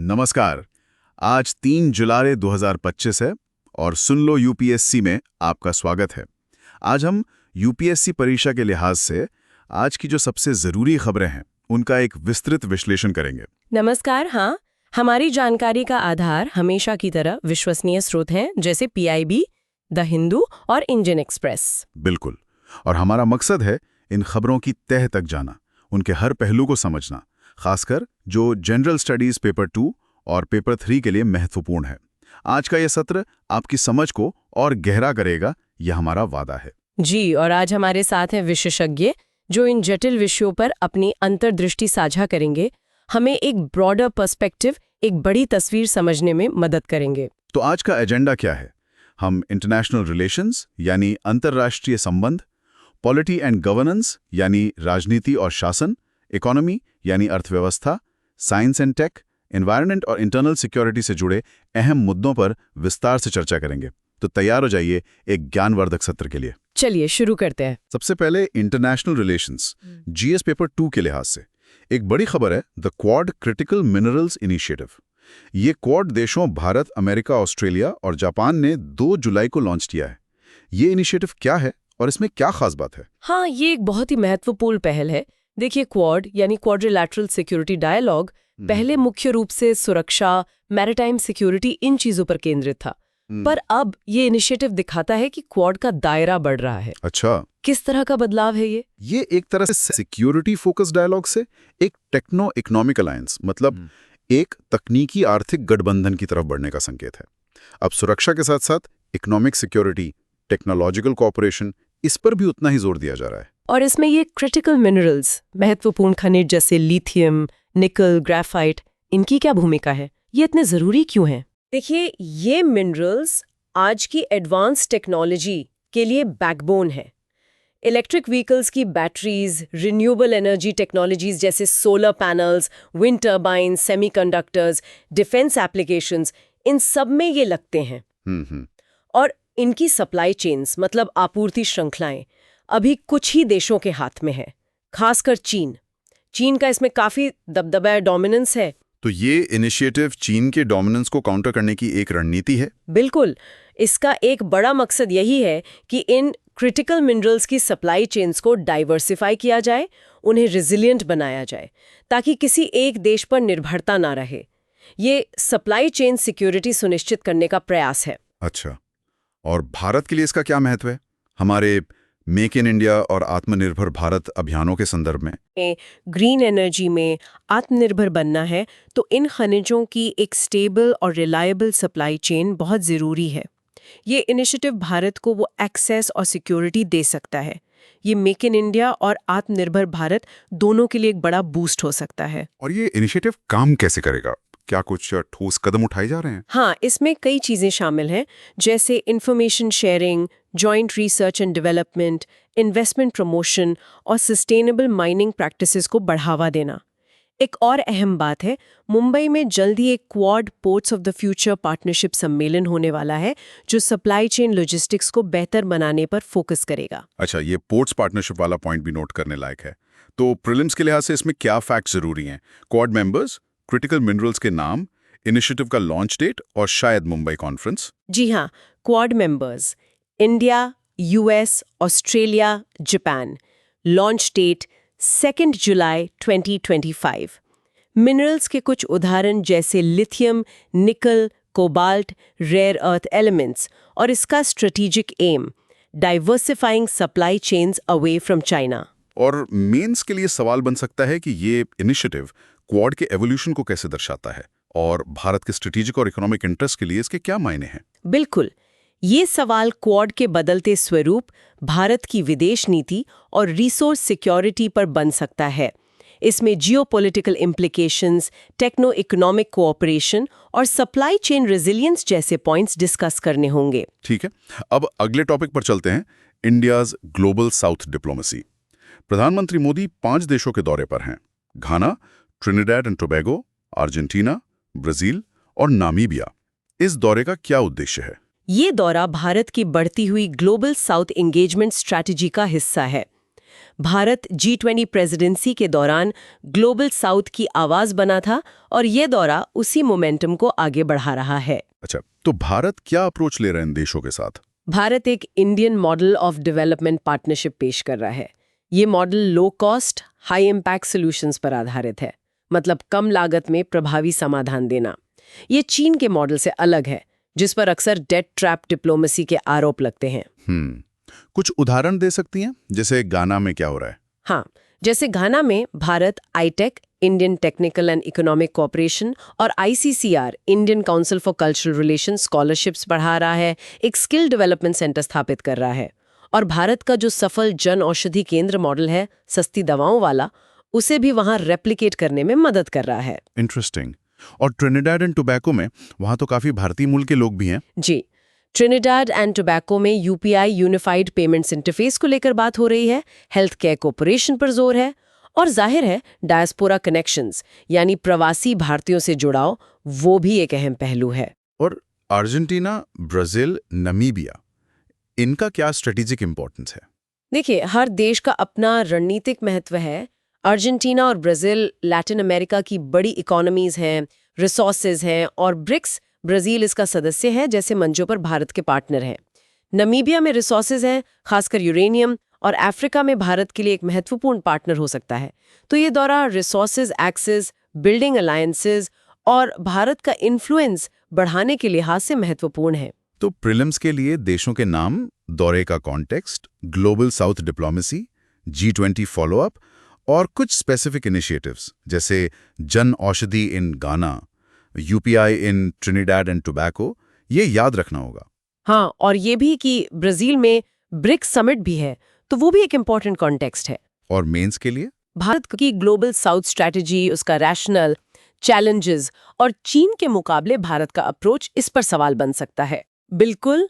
नमस्कार। आज 3 जुलाई 2025 है और सुन लो यूपीएससी में आपका स्वागत है। आज हम यूपीएससी परीक्षा के लिहाज से आज की जो सबसे ज़रूरी खबरें हैं उनका एक विस्तृत विश्लेषण करेंगे। नमस्कार। हाँ, हमारी जानकारी का आधार हमेशा की तरह विश्वसनीय स्रोत हैं, जैसे पीआईबी, द हिंदू और इंडियन एक्सप्रेस। बिल्कुल। और हमारा मकसद है इन खबरों की तह तक जाना, उनके हर पहलू को समझना, खासकर जो जनरल स्टडीज पेपर 2 और पेपर 3 के लिए महत्वपूर्ण है। आज का यह सत्र आपकी समझ को और गहरा करेगा, यह हमारा वादा है। जी, और आज हमारे साथ हैं विशेषज्ञ जो इन जटिल विषयों पर अपनी अंतर्दृष्टि साझा करेंगे, हमें एक ब्रॉडर पर्सपेक्टिव, एक बड़ी तस्वीर समझने में मदद करेंगे। तो आज का एजेंडा क्या है? हम इंटरनेशनल रिलेशंस यानी अंतर्राष्ट्रीय संबंध, पॉलिटी एंड गवर्नेंस यानी राजनीति और शासन, इकोनॉमी यानी अर्थव्यवस्था, साइंस एंड टेक, एनवायरनमेंट और इंटरनल सिक्योरिटी से जुड़े अहम मुद्दों पर विस्तार से चर्चा करेंगे। तो तैयार हो जाइए एक ज्ञानवर्धक सत्र के लिए। चलिए शुरू करते हैं। सबसे पहले इंटरनेशनल रिलेशंस, जीएस पेपर 2 के लिहाज से एक बड़ी खबर है, the quad critical minerals initiative. ये क्वाड देशों भारत, अमेरिका, ऑस्ट्रेलिया और जापान ने 2 जुलाई को लॉन्च किया है। ये इनिशिएटिव क्या है और इसमें क्या खास बात है? हाँ, ये एक बहुत ही महत्वपूर्ण पहल है। देखिए, क्वाड यानी क्वाड्रिलैटरल सिक्योरिटी डायलॉग पहले मुख्य रूप से सुरक्षा, मैरिटाइम सिक्योरिटी, इन चीजों पर केंद्रित था। पर अब ये इनिशिएटिव दिखाता है कि क्वाड का दायरा बढ़ रहा है। अच्छा, किस तरह का बदलाव है ये? ये एक तरह से सिक्योरिटी फोकस डायलॉग से एक टेक्नो इकोनॉमिक अलायंस, मतलब एक तकनीकी आर्थिक गठबंधन की तरफ बढ़ने का संकेत है। अब सुरक्षा के साथ साथ इकोनॉमिक सिक्योरिटी, टेक्नोलॉजिकल कोऑपरेशन, इस पर भी उतना ही जोर दिया जा रहा है। और इसमें ये क्रिटिकल मिनरल्स, महत्वपूर्ण खनिज जैसे लिथियम, निकल, ग्रेफाइट, इनकी क्या भूमिका है? ये इतने जरूरी क्यों हैं? देखिए, ये मिनरल्स आज की एडवांस टेक्नोलॉजी के लिए बैकबोन है। इलेक्ट्रिक व्हीकल्स की बैटरीज, रिन्यूएबल एनर्जी टेक्नोलॉजीज जैसे solar panels, wind turbine, semiconductors, defence applications, इन सब में ये लगते हैं। और इनकी सप्लाई चेन्स, मतलब आपूर्ति श्रृंखलाएं, अभी कुछ ही देशों के हाथ में है, खासकर चीन का इसमें काफी दबदबा, डोमिनेंस है। तो ये इनिशिएटिव चीन के डोमिनेंस को काउंटर करने की एक रणनीति है? बिल्कुल। इसका एक बड़ा मकसद यही है कि इन क्रिटिकल मिनरल्स की सप्लाई चेन्स को डाइवर्सिफाई किया जाए, उन्हें रिजिलियंट बनाया जाए, ताकि किसी एक देश पर निर्भरता ना रहे। ये सप्लाई चेन सिक्योरिटी सुनिश्चित करने का प्रयास है। अच्छा, और भारत के लिए इसका क्या महत्व है, हमारे मेक इन इंडिया और आत्मनिर्भर भारत अभियानों के संदर्भ में? ग्रीन एनर्जी में आत्मनिर्भर बनना है तो इन खनिजों की एक स्टेबल और रिलायबल सप्लाई चेन बहुत ज़रूरी है। ये इनिशिएटिव भारत को वो एक्सेस और सिक्योरिटी दे सकता है। ये मेक इन इंडिया और आत्मनिर्भर भारत दोनों के लिए एक बड़ा बूस्ट हो सकता है। और ये इनिशिएटिव काम कैसे करेगा? क्या कुछ ठोस कदम उठाए जा रहे हैं? हाँ, इसमें कई चीज़ें शामिल हैं, जैसे information sharing, joint research and development, investment promotion और सस्टेनेबल माइनिंग प्रैक्टिसेस को बढ़ावा देना। एक और अहम बात है, मुंबई में जल्दी एक quad ports of the future partnership सम्मेलन होने वाला है, जो सप्लाई चेन लॉजिस्टिक्स को बेहतर बनाने पर फोकस करेगा। अच्छा, ये पोर्ट्स पार्टनरशिप वाला पॉइंट भी नोट करने लायक है। तो प्रीलिम्स के लिहाज से इसमें क्या फैक्ट्स जरूरी हैं? क्वाड मेंबर्स, क्रिटिकल मिनरल्स के नाम, इनिशिएटिव का लॉन्च डेट और शायद मुंबई कॉन्फ्रेंस। जी हाँ, Quad members India, US, Australia, Japan. Launch date 2 जुलाई 2025। मिनरल्स के कुछ उदाहरण जैसे लिथियम, निकल, कोबाल्ट, रेयर अर्थ एलिमेंट्स, और इसका strategic aim, diversifying supply chains away from China. और मेंस के लिए सवाल बन सकता है कि ये इनिशिएटिव क्वाड के एवोल्यूशन को कैसे दर्शाता है और भारत के स्ट्रेटेजिक और इकोनॉमिक इंटरेस्ट के लिए इसके क्या मायने हैं? बिल्कुल, ये सवाल क्वाड के बदलते स्वरूप, भारत की विदेश नीति और रिसोर्स सिक्योरिटी पर बन सकता है। इसमें geopolitical implications, techno economic cooperation और सप्लाई चेन रेजिलियंस जैसे पॉइंट्स डिस्कस करने होंगे। ठीक है, अब अगले टॉपिक पर चलते हैं, इंडियाज ग्लोबल साउथ डिप्लोमेसी। प्रधानमंत्री मोदी 5 देशों के दौरे पर हैं, घाना, ट्रिनिडैड एंड टोबैगो, अर्जेंटीना, ब्राजील और नामीबिया। इस दौरे का क्या उद्देश्य है? ये दौरा भारत की बढ़ती हुई ग्लोबल साउथ एंगेजमेंट स्ट्रैटेजी का हिस्सा है। भारत G20 प्रेसिडेंसी के दौरान ग्लोबल साउथ की आवाज बना था और ये दौरा उसी मोमेंटम को आगे बढ़ा रहा है। अच्छा, तो भारत क्या अप्रोच ले रहे हैं इन देशों के साथ? भारत एक Indian model of development partnership पेश कर रहा है। ये model low cost, high impact solutions पर आधारित है, मतलब कम लागत में प्रभावी समाधान देना। ये चीन के मॉडल से अलग है, जिस पर अक्सर डेट ट्रैप डिप्लोमेसी के आरोप लगते हैं। कुछ उदाहरण दे सकती हैं, जैसे गाना में क्या हो रहा है? हाँ, जैसे घाना में Bharat आईटेक, Indian technical and economic cooperation, और ICCR, Indian council for cultural relations, scholarships बढ़ा रहा है, एक स्किल डेवलपमेंट सेंटर स्थापित कर रहा है। और भारत का जो सफल जन औषधि केंद्र मॉडल है, सस्ती दवाओं वाला, उसे भी वहां रेप्लिकेट करने में मदद कर रहा है। इंटरेस्टिंग। और ट्रिनिडाड एंड टोबैको में वहां तो काफी भारतीय मूल के लोग भी हैं। जी, ट्रिनिडाड एंड टोबैको में UPI यूनिफाइड पेमेंट्स इंटरफेस को लेकर बात हो रही है, हेल्थ केयर कोऑपरेशन पर जोर है, और जाहिर है डायस्पोरा कनेक्शंस यानी प्रवासी भारतीयों से जुड़ाव, वो भी एक अहम पहलू है। और अर्जेंटीना, ब्राजील, नामीबिया, इनका क्या स्ट्रेटेजिक इंपॉर्टेंस है? देखिए, हर देश का अपना रणनीतिक महत्व है। अर्जेंटीना और ब्राजील लैटिन अमेरिका की बड़ी इकोनॉमीज हैं, रिसोर्सेज हैं, और ब्रिक्स, ब्राजील इसका सदस्य है, जैसे मंचों पर भारत के पार्टनर हैं। नमीबिया में रिसोर्सेज हैं, खासकर यूरेनियम, और अफ्रीका में भारत के लिए एक महत्वपूर्ण पार्टनर हो सकता है। तो ये दौरा रिसोर्सेज एक्सेस, बिल्डिंग अलायंसेज और भारत का इन्फ्लुएंस बढ़ाने के लिहाज से महत्वपूर्ण है। तो प्रीलिम्स के लिए देशों के नाम, दौरे का context, global south diplomacy, G20 follow up और कुछ स्पेसिफिक इनिशिएटिव्स जैसे जन औषधि इन गाना, UPI in Trinidad and tobacco, ये याद रखना होगा। हाँ, और ये भी कि ब्राजील में ब्रिक्स समिट भी है, तो वो भी एक इम्पॉर्टेंट कॉन्टेक्स्ट है। और मेंस के लिए भारत की ग्लोबल साउथ स्ट्रैटेजी, उसका रैशनल, चैलेंजेस और चीन के मुकाबले भारत का अप्रोच, इस पर सवाल बन सकता है। बिल्कुल,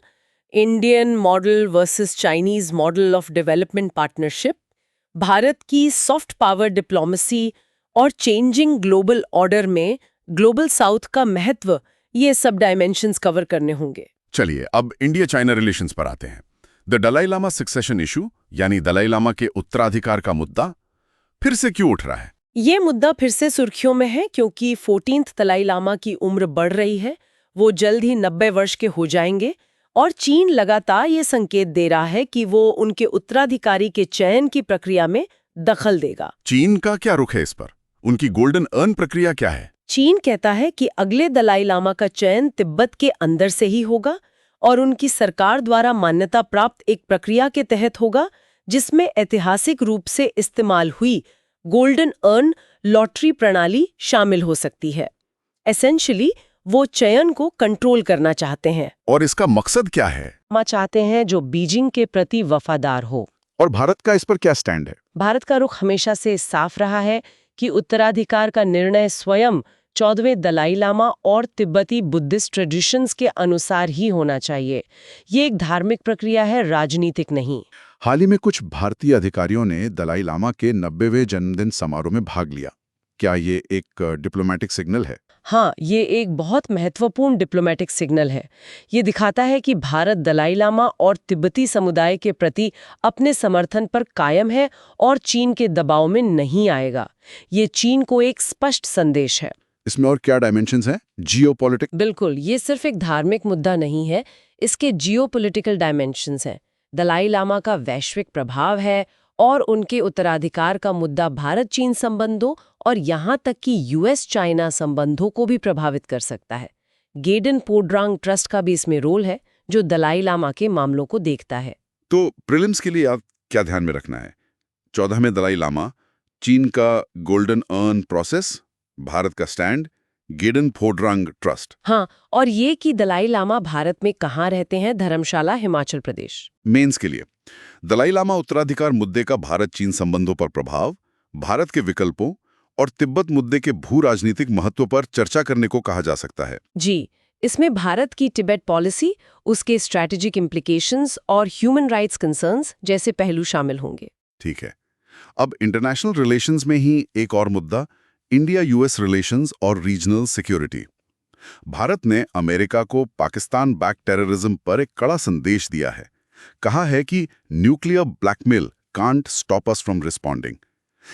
Indian model versus Chinese model of development partnership, Bharat की सॉफ्ट पावर डिप्लोमेसी और चेंजिंग ग्लोबल ऑर्डर में ग्लोबल साउथ का महत्व, ये सब डायमेंशंस कवर करने होंगे। चलिए अब इंडिया चाइना रिलेशंस पर आते हैं। The Dalai Lama succession issue, यानी दलाई लामा के उत्तराधिकार का मुद्दा फिर से क्यों उठ रहा है? ये मुद्दा फिर से सुर्खियों में है क्योंकि 14th दलाई लामा की उम्र बढ़ रही है। वो जल्द ही 90 वर्ष के हो जाएंगे और चीन लगातार ये संकेत दे रहा है कि वो उनके उत्तराधिकारी के चयन की प्रक्रिया में दखल देगा। चीन का क्या रुख है इस पर? उनकी गोल्डन अर्न प्रक्रिया क्या है? चीन कहता है कि अगले दलाई लामा का चयन तिब्बत के अंदर से ही होगा और उनकी सरकार द्वारा मान्यता प्राप्त एक प्रक्रिया के तहत होगा, जिसमें ऐतिहासिक रूप से इस्तेमाल हुई गोल्डन अर्न लॉटरी प्रणाली शामिल हो सकती है। एसेंशियली वो चयन को कंट्रोल करना चाहते हैं। और इसका मकसद क्या है? चाहते हैं जो बीजिंग के प्रति वफादार हो। और भारत का इस पर क्या स्टैंड है? भारत का रुख हमेशा से साफ रहा है कि उत्तराधिकार का निर्णय स्वयं 14वें दलाई लामा और तिब्बती बुद्धिस्ट ट्रेडिशंस के अनुसार ही होना चाहिए। ये एक धार्मिक प्रक्रिया है, राजनीतिक नहीं। हाल ही में कुछ भारतीय अधिकारियों ने दलाई लामा के 90वें जन्मदिन समारोह में भाग लिया। क्या ये एक डिप्लोमेटिक सिग्नल है? हाँ, ये एक बहुत महत्वपूर्ण डिप्लोमेटिक सिग्नल है। ये दिखाता है कि भारत दलाई लामा और तिब्बती समुदाय के प्रति अपने समर्थन पर कायम है और चीन के दबाव में नहीं आएगा। ये चीन को एक स्पष्ट संदेश है। इसमें और क्या डायमेंशंस हैं? जियोपॉलिटिक्स? बिल्कुल, ये सिर्फ एक धार्मिक मुद्दा नहीं है, इसके जियोपॉलिटिकल डायमेंशंस हैं। दलाई लामा का वैश्विक प्रभाव है और उनके उत्तराधिकार का मुद्दा भारत चीन संबंधों और यहाँ तक कि US चाइना संबंधों को भी प्रभावित कर सकता है। गेडन पोड्रांग ट्रस्ट का भी इसमें रोल है, जो दलाई लामा के मामलों को देखता है। तो प्रीलिम्स के लिए आप क्या ध्यान में रखना है? 14वें दलाई लामा, चीन का गोल्डन अर्न प्रोसेस, भारत का स्टैंड, गेडन पोड्रांग ट्रस्ट। हाँ, और ये कि दलाई लामा भारत में कहाँ रहते हैं, धर्मशाला, हिमाचल प्रदेश। मेंस के लिए दलाई लामा उत्तराधिकार मुद्दे का भारत चीन संबंधों पर प्रभाव, भारत के विकल्पों और तिब्बत मुद्दे के भू राजनीतिक महत्व पर चर्चा करने को कहा जा सकता है। जी, इसमें भारत की तिब्बत पॉलिसी, उसके स्ट्रैटेजिक इम्प्लीकेशंस और ह्यूमन राइट्स कंसर्न्स जैसे पहलू शामिल होंगे। ठीक है, अब इंटरनेशनल रिलेशंस में ही एक और मुद्दा, इंडिया US रिलेशंस और रीजनल सिक्योरिटी। भारत ने अमेरिका को पाकिस्तान बैक टेररिज्म पर एक कड़ा संदेश दिया है। कहा है कि nuclear blackmail can't stop us from responding.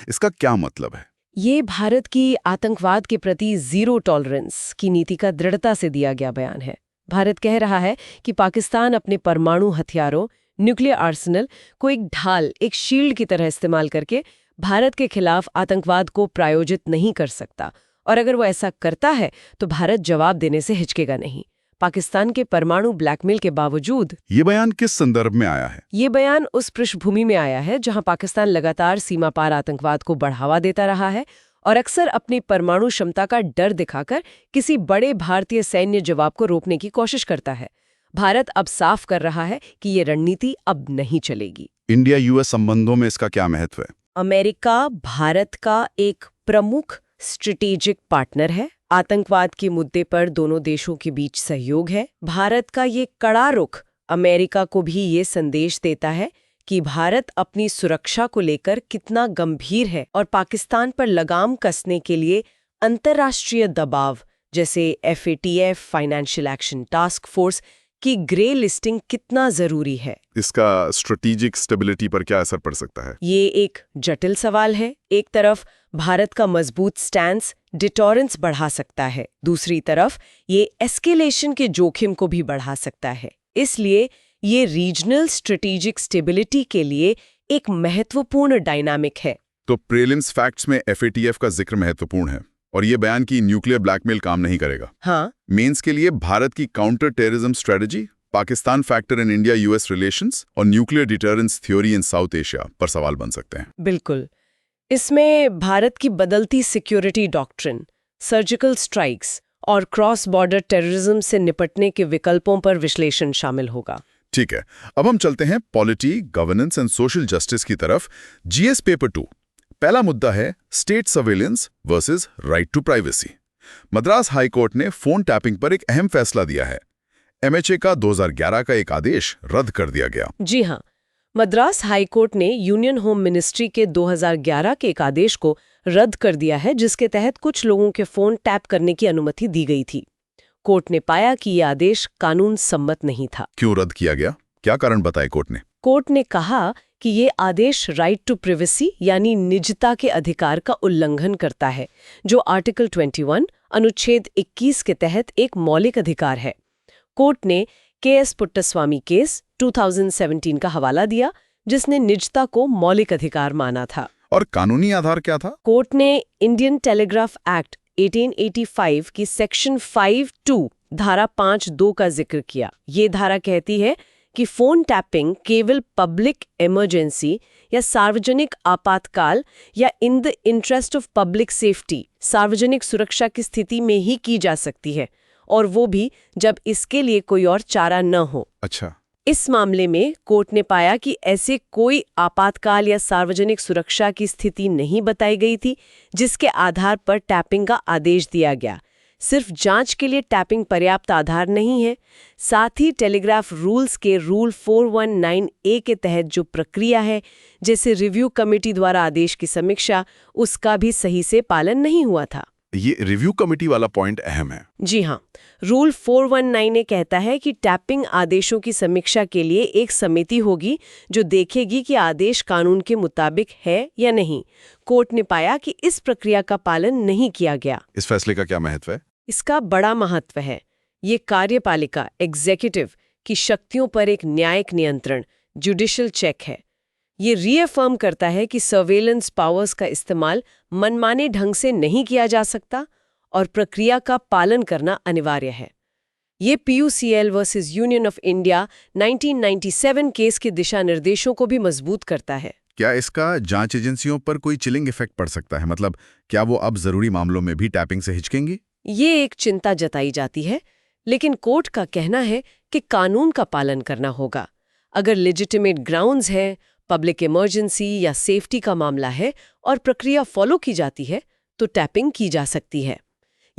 इसका क्या मतलब है? ये भारत की आतंकवाद के प्रति जीरो टॉलरेंस की नीति का दृढ़ता से दिया गया बयान है। भारत कह रहा है कि पाकिस्तान अपने परमाणु हथियारों, न्यूक्लियर आर्सेनल को एक ढाल, एक शील्ड की तरह इस्तेमाल करके भारत के खिलाफ आतंकवाद को प्रायोजित नहीं कर सकता, और अगर वो ऐसा करता है तो भारत जवाब देने से हिचकेगा नहीं। पाकिस्तान के परमाणु ब्लैकमेल के बावजूद ये बयान किस संदर्भ में आया है? ये बयान उस पृष्ठभूमि में आया है जहां पाकिस्तान लगातार सीमा पार आतंकवाद को बढ़ावा देता रहा है और अक्सर अपनी परमाणु क्षमता का डर दिखाकर किसी बड़े भारतीय सैन्य जवाब को रोकने की कोशिश करता है। भारत अब साफ कर रहा है कि ये रणनीति अब नहीं चलेगी। इंडिया यूएस संबंधों में इसका क्या महत्व है? अमेरिका भारत का एक प्रमुख स्ट्रेटेजिक पार्टनर है। आतंकवाद के मुद्दे पर दोनों देशों के बीच सहयोग है। भारत का ये कड़ा रुख अमेरिका को भी ये संदेश देता है कि भारत अपनी सुरक्षा को लेकर कितना गंभीर है और पाकिस्तान पर लगाम कसने के लिए अंतर्राष्ट्रीय दबाव जैसे FATF, financial action task force की ग्रे लिस्टिंग कितना जरूरी है। इसका स्ट्रेटेजिक स्टेबिलिटी पर क्या असर पड़ सकता है? ये एक जटिल सवाल है। एक तरफ भारत का मजबूत स्टैंस डिटोरेंस बढ़ा सकता है, दूसरी तरफ ये एस्केलेशन के जोखिम को भी बढ़ा सकता है। इसलिए ये रीजनल स्ट्रेटेजिक स्टेबिलिटी के लिए एक महत्वपूर्ण डायनामिक है। तो प्रीलिम्स फैक्ट्स में FATF का जिक्र महत्वपूर्ण है और ये बयान की न्यूक्लियर ब्लैकमेल काम नहीं करेगा। हाँ, मेंस के लिए भारत की counter terrorism strategy, Pakistan factor in India US relations और न्यूक्लियर डिटरेंस थ्योरी इन साउथ एशिया पर सवाल बन सकते हैं। बिल्कुल। इसमें भारत की बदलती सिक्योरिटी डॉक्ट्रिन, सर्जिकल स्ट्राइक्स और क्रॉस बॉर्डर टेररिज्म से निपटने के विकल्पों पर विश्लेषण शामिल होगा। ठीक है, अब हम चलते हैं polity, governance and social justice की तरफ। GS पेपर 2 पहला मुद्दा है state surveillance versus right to privacy. Madras high court ने फोन टैपिंग पर एक अहम फैसला दिया है। MHA का 2011 का एक आदेश रद्द कर दिया गया। जी हाँ, मद्रास हाई कोर्ट ने यूनियन होम मिनिस्ट्री के 2011 के एक आदेश को रद्द कर दिया है, जिसके तहत कुछ लोगों के फोन टैप करने की अनुमति दी गई थी। कोर्ट ने पाया कि यह आदेश कानून सम्मत नहीं था। क्यों रद्द किया गया? क्या कारण बताए कोर्ट ने? कोर्ट ने कहा कि ये आदेश राइट टू प्राइवेसी यानी निजता के अधिकार का उल्लंघन करता है, जो आर्टिकल 21 अनुच्छेद 21 के तहत एक मौलिक अधिकार है। कोर्ट ने KS पुट्टस्वामी केस 2017 का हवाला दिया, जिसने निजता को मौलिक अधिकार माना था। और कानूनी आधार क्या था? कोर्ट ने इंडियन टेलीग्राफ एक्ट 1885 की सेक्शन 5(2) धारा 5(2) का जिक्र किया। ये धारा कहती है कि फोन टैपिंग केवल पब्लिक इमरजेंसी या सार्वजनिक आपातकाल या in the interest of public safety, सार्वजनिक सुरक्षा की स्थिति में ही की जा सकती है, और वो भी जब इसके लिए कोई और चारा न हो। अच्छा। इस मामले में कोर्ट ने पाया कि ऐसे कोई आपातकाल या सार्वजनिक सुरक्षा की स्थिति नहीं बताई गई थी जिसके आधार पर टैपिंग का आदेश दिया गया। सिर्फ जांच के लिए टैपिंग पर्याप्त आधार नहीं है। साथ ही टेलीग्राफ रूल्स के रूल 419A के तहत जो प्रक्रिया है, जैसे रिव्यू कमेटी द्वारा आदेश की समीक्षा, उसका भी सही से पालन नहीं हुआ था। ये रिव्यू कमेटी वाला पॉइंट अहम है। जी हाँ, रूल 419A कहता है कि टैपिंग आदेशों की समीक्षा के लिए एक समिति होगी जो देखेगी कि आदेश कानून के मुताबिक है या नहीं। कोर्ट ने पाया कि इस प्रक्रिया का पालन नहीं किया गया। इस फैसले का क्या महत्व है? इसका बड़ा महत्व है। ये कार्यपालिका एग्जीक्यूटिव की शक्तियों पर एक न्यायिक नियंत्रण, जुडिशियल चेक है। ये रीअफर्म करता है कि सर्वेलेंस पावर्स का इस्तेमाल मनमाने ढंग से नहीं किया जा सकता और प्रक्रिया का पालन करना अनिवार्य है। ये PUCL versus union of India 1997 case के दिशा निर्देशों को भी मजबूत करता है। क्या इसका जांच एजेंसियों पर कोई चिलिंग इफेक्ट पड़ सकता है? मतलब क्या वो अब जरूरी मामलों में भी टैपिंग से हिचकेंगी? ये एक चिंता जताई जाती है, लेकिन कोर्ट का कहना है कि कानून का पालन करना होगा। अगर लेजिटिमेट ग्राउंड्स है, पब्लिक इमरजेंसी या सेफ्टी का मामला है और प्रक्रिया फॉलो की जाती है, तो टैपिंग की जा सकती है।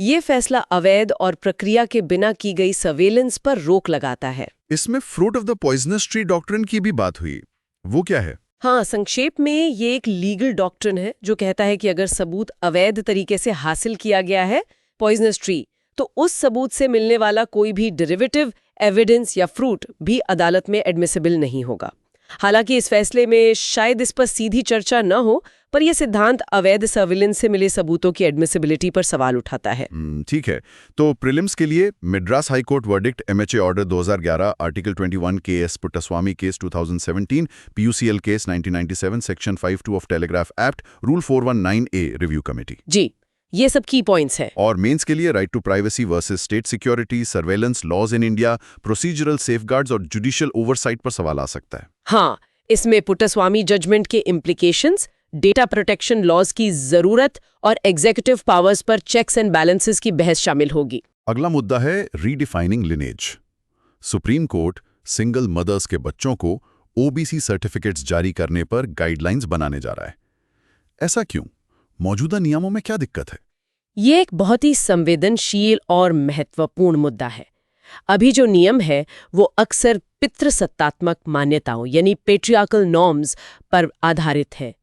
ये फैसला अवैध और प्रक्रिया के बिना की गई सर्वेलेंस पर रोक लगाता है। इसमें fruit of the poisonous tree doctrine की भी बात हुई, वो क्या है? हाँ, संक्षेप में ये एक लीगल डॉक्ट्रिन है जो कहता है कि अगर सबूत अवैध तरीके से हासिल किया गया है, पॉइजनस ट्री, तो उस सबूत से मिलने वाला कोई भी डेरिवेटिव, एविडेंस या फ्रूट भी अदालत में एडमिसिबल नहीं होगा। हालांकि इस फैसले में शायद इस पर सीधी चर्चा न हो, पर यह सिद्धांत अवैध सर्विलेंस से मिले सबूतों की एडमिसिबिलिटी पर सवाल उठाता है। ठीक है। तो प्रीलिम्स के लिए Madras high court verdict, MHA order 2011, article 21 K S Puttaswamy case 2017, PUCL case 1997, section 52 of telegraph act, rule 419A review committee. जी, ये सब की पॉइंट्स हैं। और मेंस के लिए right to privacy versus state security, surveillance laws in India, procedural safeguards और judicial oversight पर सवाल आ सकता है। हाँ, इसमें पुट्टास्वामी जजमेंट के इम्प्लीकेशंस, डेटा प्रोटेक्शन लॉज की जरूरत और एग्जीक्यूटिव पावर्स पर चेक्स एंड बैलेंसेस की बहस शामिल होगी। अगला मुद्दा है redefining lineage. Supreme court single mothers के बच्चों को OBC सर्टिफिकेट्स जारी करने पर गाइडलाइंस बनाने जा रहा है। ऐसा क्यों? मौजूदा नियमों में क्या दिक्कत है? ये एक बहुत ही संवेदनशील और महत्वपूर्ण मुद्दा है। अभी जो नियम है वो अक्सर पितृसत्तात्मक मान्यताओं यानी पेट्रियार्कल नॉर्म्स पर आधारित है।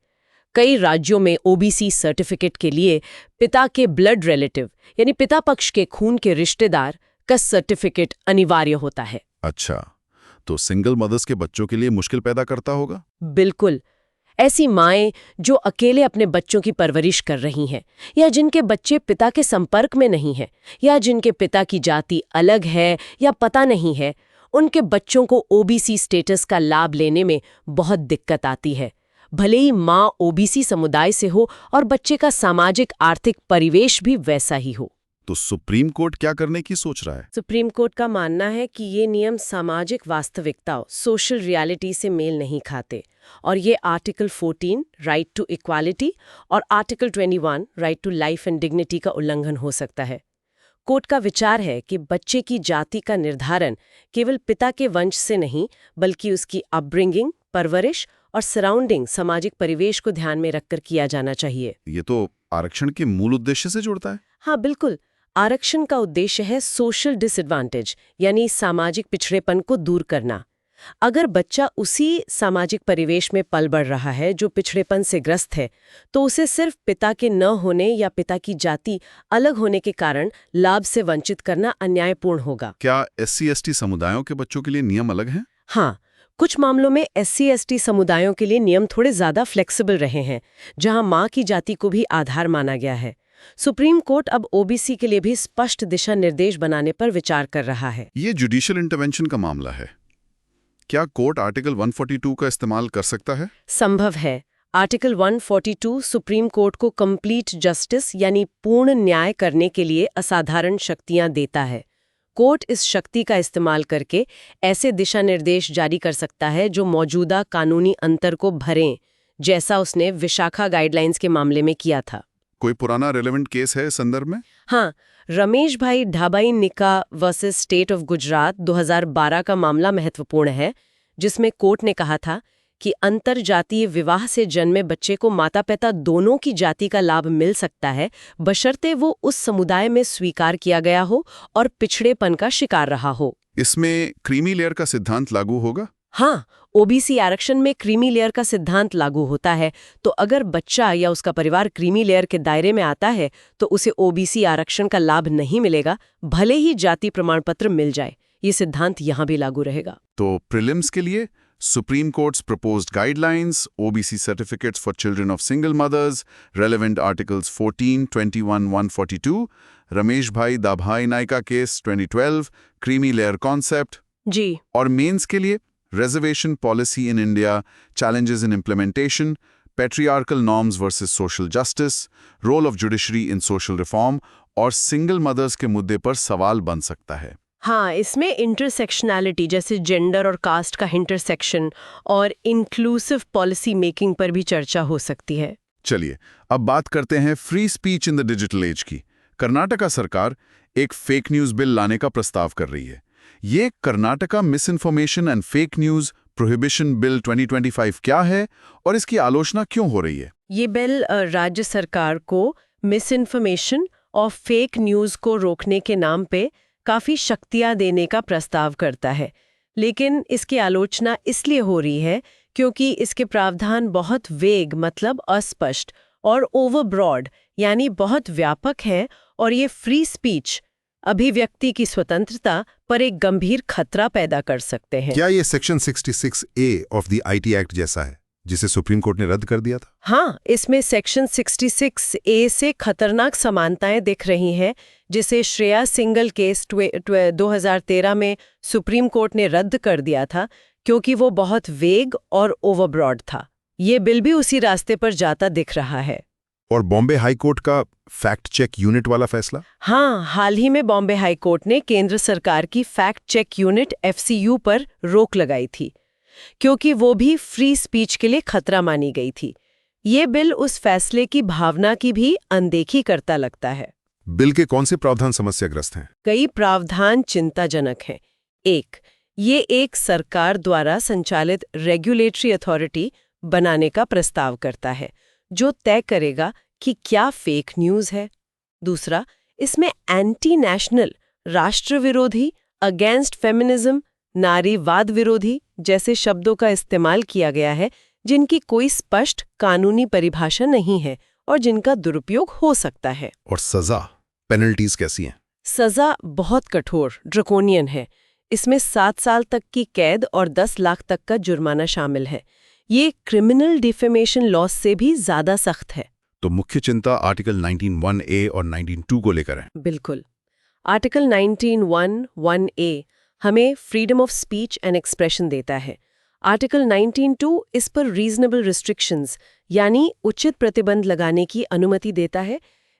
कई राज्यों में OBC सर्टिफिकेट के लिए पिता के ब्लड रिलेटिव यानी पिता पक्ष के खून के रिश्तेदार का सर्टिफिकेट अनिवार्य होता है। अच्छा, तो सिंगल मदर्स के बच्चों के लिए मुश्किल पैदा करता होगा? बिल्कुल। ऐसी माएं जो अकेले अपने बच्चों की परवरिश कर रही हैं, या जिनके बच्चे पिता के संपर्क में नहीं हैं, या जिनके पिता की जाति अलग है या पता नहीं है, उनके बच्चों को OBC स्टेटस का लाभ लेने में बहुत दिक्कत आती है। भले ही माँ OBC समुदाय से हो और बच्चे का सामाजिक आर्थिक परिवेश भी वैसा ही हो। तो सुप्रीम कोर्ट क्या करने की सोच रहा है? सुप्रीम कोर्ट का मानना है कि ये नियम सामाजिक वास्तविकताओं, सोशल रियलिटी से मेल नहीं खाते और ये आर्टिकल 14 राइट टू इक्वालिटी और article 21 right to life and dignity का उल्लंघन हो सकता है। कोर्ट का विचार है कि बच्चे की जाति का निर्धारण केवल पिता के वंश से नहीं, बल्कि उसकी अपब्रिंगिंग, परवरिश और सराउंडिंग सामाजिक परिवेश को ध्यान में रखकर किया जाना चाहिए। ये तो आरक्षण के मूल उद्देश्य से जुड़ता है। हाँ, बिल्कुल। आरक्षण का उद्देश्य है सोशल डिसएडवांटेज यानी सामाजिक पिछड़ेपन को दूर करना। अगर बच्चा उसी सामाजिक परिवेश में पल बढ़ रहा है जो पिछड़ेपन से ग्रस्त है, तो उसे सिर्फ पिता के न होने या पिता की जाति अलग होने के कारण लाभ से वंचित करना अन्यायपूर्ण होगा। क्या SC/ST समुदायों के बच्चों के लिए नियम अलग हैं? हाँ, कुछ मामलों में SC/ST समुदायों के लिए नियम थोड़े ज्यादा फ्लेक्सिबल रहे हैं, जहां मां की जाति को भी आधार माना गया है। सुप्रीम कोर्ट अब OBC के लिए भी स्पष्ट दिशा निर्देश बनाने पर विचार कर रहा है। ये जुडिशियल इंटरवेंशन का मामला है। क्या कोर्ट आर्टिकल 142 का इस्तेमाल कर सकता है? संभव है। आर्टिकल 142 सुप्रीम कोर्ट को कंप्लीट जस्टिस यानी पूर्ण न्याय करने के लिए असाधारण शक्तियां देता है। कोर्ट इस शक्ति का इस्तेमाल करके ऐसे दिशा निर्देश जारी कर सकता है जो मौजूदा कानूनी अंतर को भरें, जैसा उसने विशाखा गाइडलाइंस के मामले में किया था। कोई पुराना रेलेवेंट केस है इस संदर्भ में? हाँ, रमेश भाई ढाबाई निका वर्सेस स्टेट ऑफ गुजरात 2012 का मामला महत्वपूर्ण है, जिसमें कोर्ट ने कहा था कि अंतरजातीय विवाह से जन्मे बच्चे को माता पिता दोनों की जाति का लाभ मिल सकता है, बशर्ते वो उस समुदाय में स्वीकार किया गया हो और पिछड़ेपन का शिकार रहा हो। इसमें क्रीमी लेयर का सिद्धांत लागू होगा? हाँ, OBC आरक्षण में क्रीमी लेयर का सिद्धांत लागू होता है, तो अगर बच्चा या उसका परिवार क्रीमी लेयर के दायरे में आता है तो उसे OBC आरक्षण का लाभ नहीं मिलेगा, भले ही जाति प्रमाण पत्र मिल जाए। ये सिद्धांत यहाँ भी लागू रहेगा। तो प्रीलिम्स के लिए Supreme Court's proposed guidelines, OBC certificates for children of single mothers, relevant articles 14, 21, 142, Ramesh Bhai Dabhai Naika case 2012, creamy layer concept, जी। और मेंस के लिए reservation policy in India, challenges in implementation, patriarchal norms versus social justice, role of judiciary in social reform और single mothers के मुद्दे पर सवाल बन सकता है। हाँ, इसमें इंटरसेक्शनैलिटी जैसे जेंडर और कास्ट का इंटरसेक्शन और इंक्लूसिव पॉलिसी मेकिंग पर भी चर्चा हो सकती है। चलिए अब बात करते हैं free speech in the digital age की। कर्नाटका सरकार एक फेक न्यूज बिल लाने का प्रस्ताव कर रही है। ये Karnataka miss information and fake news prohibition bill 2025 क्या है और इसकी आलोचना क्यों हो रही है? ये बिल राज्य सरकार को मिस इन्फॉर्मेशन और फेक न्यूज को रोकने के नाम पे काफी शक्तियां देने का प्रस्ताव करता है, लेकिन इसकी आलोचना इसलिए हो रही है क्योंकि इसके प्रावधान बहुत वेग मतलब अस्पष्ट और ओवरब्रॉड यानी बहुत व्यापक है और ये फ्री स्पीच अभिव्यक्ति की स्वतंत्रता पर एक गंभीर खतरा पैदा कर सकते हैं। क्या ये section 66A of the IT act जैसा है जिसे सुप्रीम कोर्ट ने रद्द कर दिया था? हाँ, इसमें सेक्शन 66A से खतरनाक समानताएं दिख रही हैं, जिसे श्रेया सिंगल केस 2013 में सुप्रीम कोर्ट ने रद्द कर दिया था क्योंकि वो बहुत वेग और ओवरब्रॉड था। ये बिल भी उसी रास्ते पर जाता दिख रहा है। और बॉम्बे हाई कोर्ट का फैक्ट चेक यूनिट वाला फैसला? हाँ, हाल ही में बॉम्बे हाई कोर्ट ने केंद्र सरकार की फैक्ट चेक यूनिट FCU पर रोक लगाई थी क्योंकि वो भी फ्री स्पीच के लिए खतरा मानी गई थी। ये बिल उस फैसले की भावना की भी अनदेखी करता लगता है। बिल के कौन से प्रावधान समस्याग्रस्त हैं? कई प्रावधान चिंताजनक हैं। ये एक सरकार द्वारा संचालित रेगुलेटरी अथॉरिटी बनाने का प्रस्ताव करता है जो तय करेगा कि क्या फेक न्यूज़ है। दूसरा, इसमें एंटी नेशनल, राष्ट्र विरोधी, अगेंस्ट फेमिनिज्म, नारीवाद विरोधी जैसे शब्दों का इस्तेमाल किया गया है जिनकी कोई स्पष्ट कानूनी परिभाषा नहीं है और जिनका दुरुपयोग हो सकता है। और सजा, पेनल्टीज कैसी हैं? सजा बहुत कठोर, ड्रकोनियन है। इसमें 7 साल तक की कैद और 10 लाख तक का जुर्माना शामिल है। ये क्रिमिनल डिफेमेशन लॉ से भी ज्यादा सख्त है। तो मुख्य चिंता आर्टिकल 19(1)(a) और 19(2) को लेकर है। बिल्कुल। आर्टिकल 19(1)(1)(a) हमें freedom of speech and expression देता है। आर्टिकल 19(2) इस पर रीजनेबल रिस्ट्रिक्शंस यानी उचित प्रतिबंध लगाने की अनुमति देता है,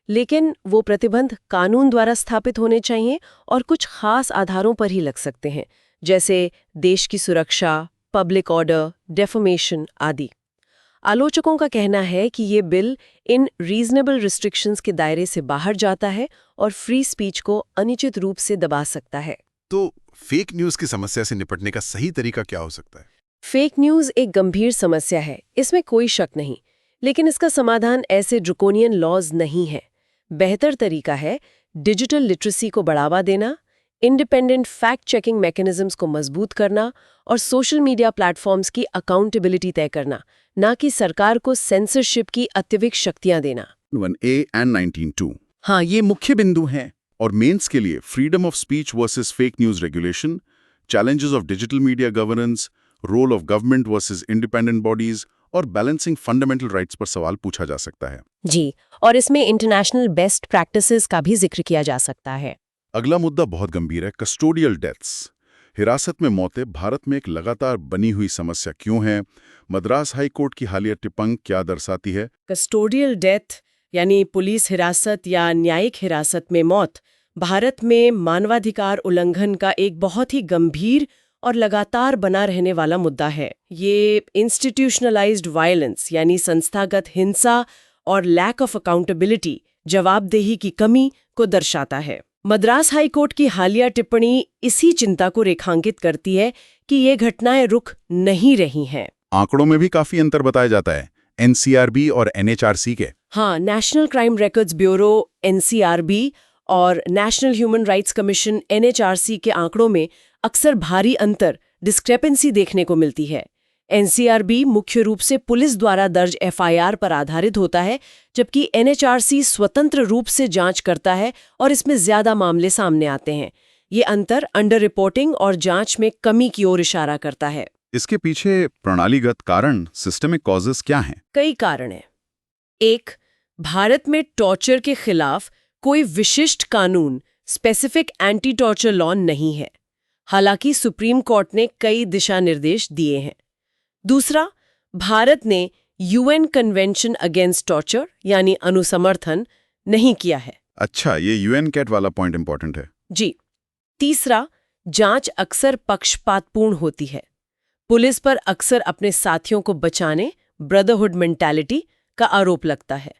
लेकिन वो प्रतिबंध कानून द्वारा स्थापित होने चाहिए और कुछ खास आधारों पर ही लग सकते हैं, जैसे देश की सुरक्षा, पब्लिक ऑर्डर, डेफमेशन आदि। आलोचकों का कहना है कि ये बिल इन रीजनेबल रिस्ट्रिक्शंस के दायरे से बाहर जाता है और फ्री स्पीच को अनुचित रूप से दबा सकता है। तो फेक न्यूज की समस्या से निपटने का सही तरीका क्या हो सकता है? फेक न्यूज़ एक गंभीर समस्या है, इसमें कोई शक नहीं, लेकिन इसका समाधान ऐसे ड्रकोनियन लॉज नहीं है। बेहतर तरीका है डिजिटल लिटरेसी को बढ़ावा देना, इंडिपेंडेंट फैक्ट चेकिंग मैकेनिज्म्स को मजबूत करना और सोशल मीडिया प्लेटफॉर्म्स की अकाउंटेबिलिटी तय करना, ना कि सरकार को सेंसरशिप की अत्यधिक शक्तियां देना। 1A एंड 19(2) हाँ, ये मुख्य बिंदु हैं। और मेंस के लिए freedom of speech versus fake news regulation, challenges of digital media governance, role of government versus independent bodies और बैलेंसिंग फंडामेंटल राइट्स पर सवाल पूछा जा सकता है। जी, और इसमें इंटरनेशनल बेस्ट प्रैक्टिसेस का भी जिक्र किया जा सकता है। अगला मुद्दा बहुत गंभीर है, कस्टोडियल डेथ्स। हिरासत में मौतें भारत में एक लगातार बनी हुई समस्या क्यों है? मद्रास हाई कोर्ट की हालिया टिप्पणी क्या दर्शाती है? कस्टोडियल डेथ यानी पुलिस हिरासत या न्यायिक हिरासत में मौत भारत में मानवाधिकार उल्लंघन का एक बहुत ही गंभीर और लगातार बना रहने वाला मुद्दा है। ये इंस्टीट्यूशनलाइज्ड वायलेंस यानी संस्थागत हिंसा और लैक ऑफ अकाउंटेबिलिटी, जवाबदेही की कमी को दर्शाता है। मद्रास हाई कोर्ट की हालिया टिप्पणी इसी चिंता को रेखांकित करती है कि ये घटनाएं रुक नहीं रही हैं। आंकड़ों में भी काफी अंतर बताया जाता है, NCRB और NHRC के। हाँ, national crime records bureau NCRB और national human rights commission NHRC के आंकड़ों में अक्सर भारी अंतर, डिस्क्रेपेंसी देखने को मिलती है। NCRB मुख्य रूप से पुलिस द्वारा दर्ज FIR पर आधारित होता है, जबकि NHRC स्वतंत्र रूप से जांच करता है और इसमें ज्यादा मामले सामने आते हैं। ये अंतर अंडर रिपोर्टिंग और जांच में कमी की ओर इशारा करता है। इसके पीछे प्रणालीगत कारण, सिस्टमिक कॉजेस क्या हैं? कई कारण हैं। 1, भारत में टॉर्चर के खिलाफ कोई विशिष्ट कानून, स्पेसिफिक एंटी टॉर्चर लॉ नहीं है, हालांकि सुप्रीम कोर्ट ने कई दिशा निर्देश दिए हैं। दूसरा, भारत ने UN कन्वेंशन अगेंस्ट टॉर्चर यानी अनुसमर्थन नहीं किया है। अच्छा, ये UN कैट वाला पॉइंट इंपॉर्टेंट है। जी। तीसरा, जांच अक्सर पक्षपातपूर्ण होती है। पुलिस पर अक्सर अपने साथियों को बचाने, ब्रदरहुड मेंटालिटी का आरोप लगता है।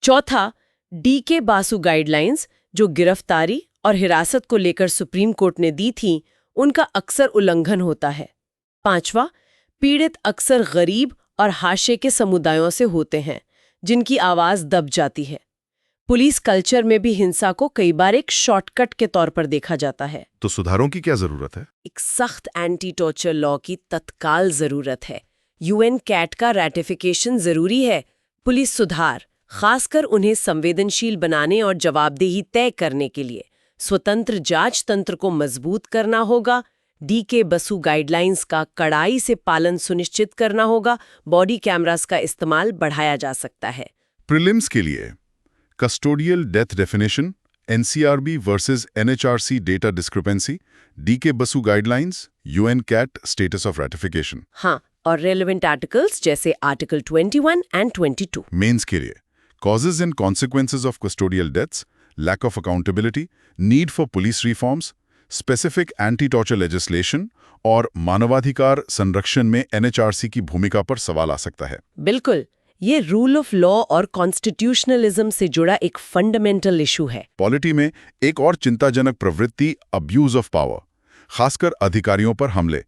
चौथा, DK बासु गाइडलाइंस जो गिरफ्तारी और हिरासत को लेकर सुप्रीम कोर्ट ने दी थी, उनका अक्सर उल्लंघन होता है। पांचवा, पीड़ित अक्सर गरीब और हाशिए के समुदायों से होते हैं, जिनकी आवाज दब जाती है। पुलिस कल्चर में भी हिंसा को कई बार एक शॉर्टकट के तौर पर देखा जाता है। तो सुधारों की क्या जरूरत है? एक सख्त एंटी टॉर्चर लॉ की तत्काल जरूरत है। UN कैट का रैटिफिकेशन जरूरी है। पुलिस सुधार, खासकर उन्हें संवेदनशील बनाने और जवाबदेही तय करने के लिए, स्वतंत्र जांच तंत्र को मजबूत करना होगा, डीके बसु गाइडलाइंस का कड़ाई से पालन सुनिश्चित करना होगा, बॉडी कैमरास का इस्तेमाल बढ़ाया जा सकता है। प्रीलिम्स के लिए custodial death definition, NCRB versus NHRC data discrepancy, D K Basu guidelines, UN CAT status of ratification. हाँ, और रेलेवेंट आर्टिकल्स जैसे आर्टिकल 21 एंड 22। मेंस के लिए causes and consequences of custodial deaths, lack of accountability, need for police reforms, specific anti torture legislation और मानवाधिकार संरक्षण में NHRC की भूमिका पर सवाल आ सकता है। बिल्कुल, ये रूल ऑफ लॉ और कॉन्स्टिट्यूशनलिज्म से जुड़ा एक फंडामेंटल इशू है। पॉलिटी में एक और चिंताजनक प्रवृत्ति अब्यूज ऑफ पावर, खासकर अधिकारियों पर हमले।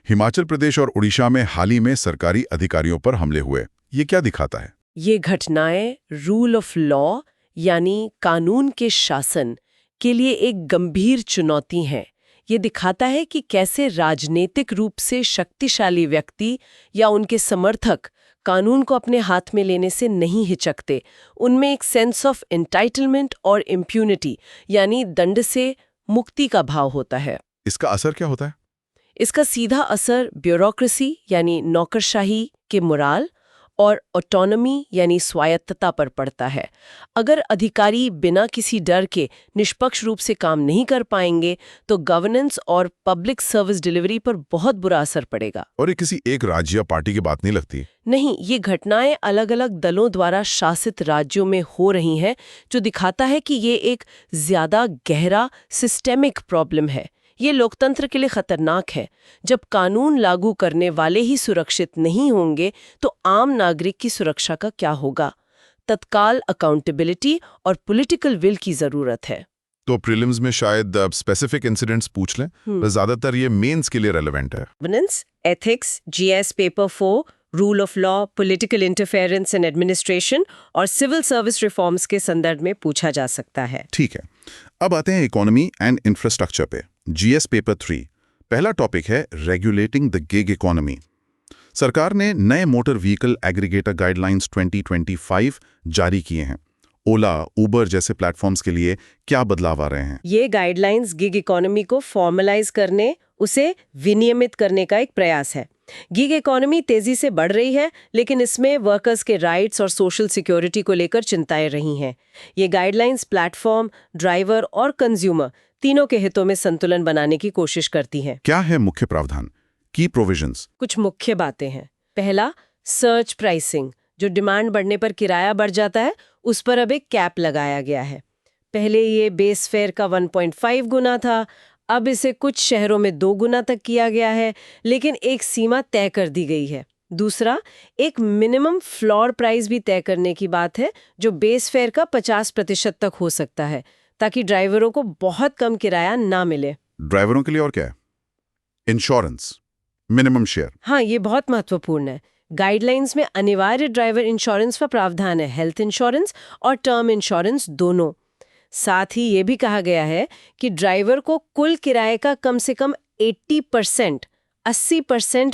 हिमाचल प्रदेश और उड़ीसा में हाल ही में सरकारी अधिकारियों पर हमले हुए। ये क्या दिखाता है? ये घटनाएं रूल ऑफ लॉ यानी कानून के शासन के लिए एक गंभीर चुनौती हैं। ये दिखाता है कि कैसे राजनीतिक रूप से शक्तिशाली व्यक्ति या उनके समर्थक कानून को अपने हाथ में लेने से नहीं हिचकते। उनमें एक सेंस ऑफ एंटाइटलमेंट और इम्प्यूनिटी यानी दंड से मुक्ति का भाव होता है। इसका असर क्या होता है? इसका सीधा असर ब्यूरोक्रेसी यानी नौकरशाही के मोराल और ऑटोनॉमी यानी स्वायत्तता पर पड़ता है। अगर अधिकारी बिना किसी डर के निष्पक्ष रूप से काम नहीं कर पाएंगे तो गवर्नेंस और पब्लिक सर्विस डिलीवरी पर बहुत बुरा असर पड़ेगा। और ये किसी एक राज्य या पार्टी की बात नहीं लगती। नहीं, ये घटनाएं अलग अलग दलों द्वारा शासित राज्यों में हो रही हैं, जो दिखाता है कि ये एक ज्यादा गहरा सिस्टेमिक प्रॉब्लम है। ये लोकतंत्र के लिए खतरनाक है। जब कानून लागू करने वाले ही सुरक्षित नहीं होंगे तो आम नागरिक की सुरक्षा का क्या होगा? तत्काल अकाउंटेबिलिटी और पॉलिटिकल विल की जरूरत है। तो प्रीलिम्स में शायद स्पेसिफिक इंसिडेंट्स पूछ लें, पर ज्यादातर ये मेंस के लिए रेलेवेंट है। Governance, ethics, GS paper 4, rule of law, political interference in administration और सिविल सर्विस रिफॉर्म्स के संदर्भ में पूछा जा सकता है। ठीक है, अब आते हैं इकोनॉमी एंड इंफ्रास्ट्रक्चर पे। जीएस पेपर 3 पहला टॉपिक है रेगुलेटिंग द गिग इकोनॉमी। सरकार ने नए मोटर व्हीकल एग्रीगेटर गाइडलाइंस 2025 जारी किए हैं। ओला, उबर जैसे प्लेटफॉर्म्स के लिए क्या बदलाव आ रहे हैं? ये गाइडलाइंस गिग इकोनॉमी को फॉर्मलाइज करने, उसे विनियमित करने का एक प्रयास है। गिग इकोनॉमी तेजी से बढ़ रही है, लेकिन इसमें वर्कर्स के राइट्स और सोशल सिक्योरिटी को लेकर चिंताएं रही हैं। ये गाइडलाइंस प्लेटफॉर्म, ड्राइवर और कंज्यूमर तीनों के हितों में संतुलन बनाने की कोशिश करती हैं। क्या है मुख्य प्रावधान, की प्रोविजंस? कुछ मुख्य बातें हैं। पहला, सर्च प्राइसिंग, जो डिमांड बढ़ने पर किराया बढ़ जाता है, उस पर अब एक कैप लगाया गया है। पहले ये बेस फेयर का 1.5 गुना था, अब इसे कुछ शहरों में 2 गुना तक किया गया है, लेकिन एक सीमा तय कर दी गई है। दूसरा, एक मिनिमम फ्लोर प्राइस भी तय करने की बात है, जो बेस फेयर का 50% तक हो सकता है, ताकि ड्राइवरों को बहुत कम किराया ना मिले। ड्राइवरों के लिए और क्या है? Insurance, minimum share. हाँ, ये बहुत महत्वपूर्ण है। गाइडलाइंस में अनिवार्य ड्राइवर इंश्योरेंस का प्रावधान है, हेल्थ इंश्योरेंस और टर्म इंश्योरेंस दोनों। साथ ही ये भी कहा गया है कि ड्राइवर को कुल किराए का कम से कम 80%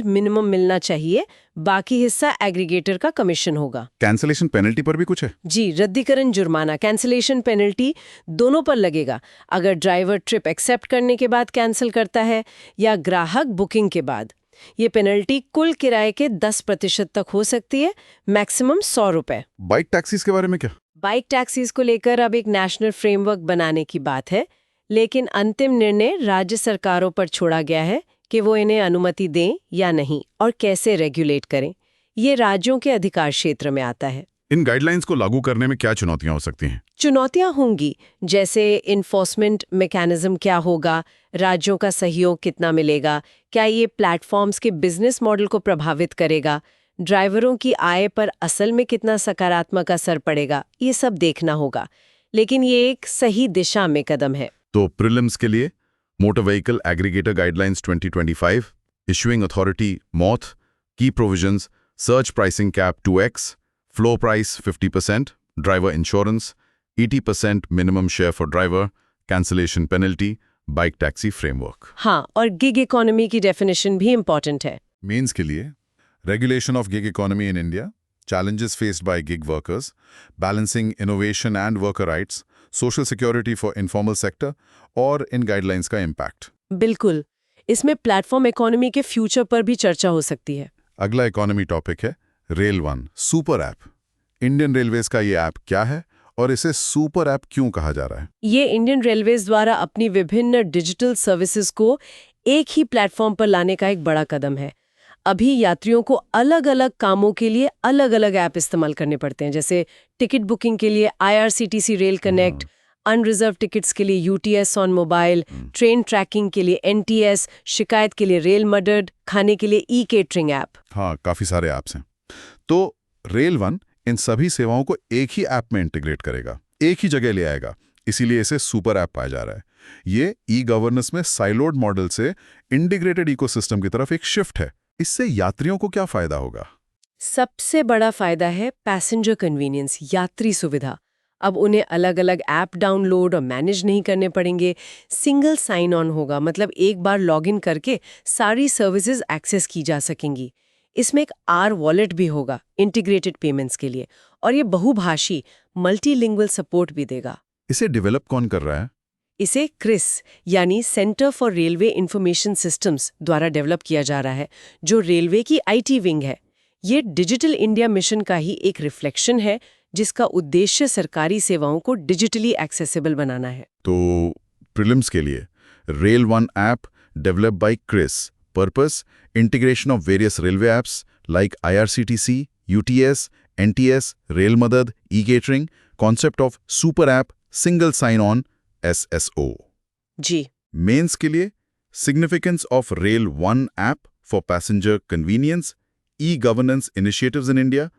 मिनिमम मिलना चाहिए, बाकी हिस्सा एग्रीगेटर का कमीशन होगा। कैंसलेशन पेनल्टी पर भी कुछ है? जी, रद्दीकरण जुर्माना, कैंसलेशन पेनल्टी दोनों पर लगेगा। अगर ड्राइवर ट्रिप एक्सेप्ट करने के बाद कैंसिल करता है या ग्राहक बुकिंग के बाद। ये पेनल्टी कुल किराए के 10% तक हो सकती है, मैक्सिमम 100 रुपए। बाइक टैक्सीज के बारे में क्या? बाइक टैक्सीज को लेकर अब एक नेशनल फ्रेमवर्क बनाने की बात है, लेकिन अंतिम निर्णय राज्य सरकारों पर छोड़ा गया है कि वो इन्हें अनुमति दें या नहीं और कैसे रेगुलेट करें। ये राज्यों के अधिकार क्षेत्र में आता है। इन गाइडलाइंस को लागू करने में क्या चुनौतियां हो सकती हैं? चुनौतियां होंगी, जैसे इन्फोर्समेंट मैकेनिज्म क्या होगा, राज्यों का सहयोग कितना मिलेगा, क्या ये प्लेटफॉर्म्स के बिजनेस मॉडल को प्रभावित करेगा, ड्राइवरों की आय पर असल में कितना सकारात्मक असर पड़ेगा, ये सब देखना होगा। लेकिन ये एक सही दिशा में कदम है। तो प्रीलिम्स के लिए motor vehicle aggregator guidelines 2025, issuing authority MoRTH, की provisions, surge pricing cap 2x, floor price 50%, driver insurance, 80% minimum share for driver, cancellation penalty, bike taxi framework. हाँ, और गिग इकोनॉमी की डेफिनेशन भी इम्पोर्टेंट है। मेंस के लिए regulation of gig economy in India, challenges faced by gig workers, balancing innovation and worker rights, social security for informal sector और इन guidelines का impact. बिल्कुल, इसमें प्लेटफॉर्म इकोनॉमी के फ्यूचर पर भी चर्चा हो सकती है। अगला इकोनॉमी टॉपिक है rail one super app. Indian railways का ये ऐप क्या है और इसे सुपर ऐप क्यों कहा जा रहा है? ये इंडियन रेलवेज द्वारा अपनी विभिन्न डिजिटल सर्विसेज को एक ही प्लेटफॉर्म पर लाने का एक बड़ा कदम है। अभी यात्रियों को अलग अलग कामों के लिए अलग अलग ऐप इस्तेमाल करने पड़ते हैं, जैसे टिकट बुकिंग के लिए IRCTC rail connect, unreserved tickets के लिए UTS on mobile, train tracking के लिए NTS, शिकायत के लिए रेल मदद, खाने के लिए ई-केटरिंग ऐप। हाँ, काफी सारे ऐप्स हैं। तो रेल वन इन सभी सेवाओं को एक ही ऐप में इंटीग्रेट करेगा, एक ही जगह ले आएगा, इसीलिए इसे सुपर ऐप पाया जा रहा है। ये ई-गवर्नेंस में साइलोड मॉडल से इंटीग्रेटेड इकोसिस्टम की तरफ एक शिफ्ट है। इससे यात्रियों को क्या फायदा होगा? सबसे बड़ा फायदा है पैसेंजर कन्वीनियंस, यात्री सुविधा। अब उन्हें अलग अलग ऐप डाउनलोड और मैनेज नहीं करने पड़ेंगे। सिंगल साइन ऑन होगा, मतलब एक बार लॉगिन करके सारी सर्विसेज एक्सेस की जा सकेंगी। इसमें एक वॉलेट भी होगा इंटीग्रेटेड पेमेंट्स के लिए, और ये बहुभाषी मल्टीलिंगुअल सपोर्ट भी देगा। इसे डेवलप कौन कर रहा है? इसे क्रिस यानी centre for railway information systems द्वारा डेवलप किया जा रहा है, जो रेलवे की IT विंग है। ये डिजिटल इंडिया मिशन का ही एक रिफ्लेक्शन है, जिसका उद्देश्य सरकारी सेवाओं को डिजिटली एक्सेसिबल बनाना है। तो प्रीलिम्स के लिए rail one app develop by CRIS, purpose integration of various railway apps like IRCTC, UTS, NTS, rail Madad, e catering, concept of super app, single sign on, SSO। जी। मेंस के लिए significance of rail one app for passenger convenience, e governance initiatives in India,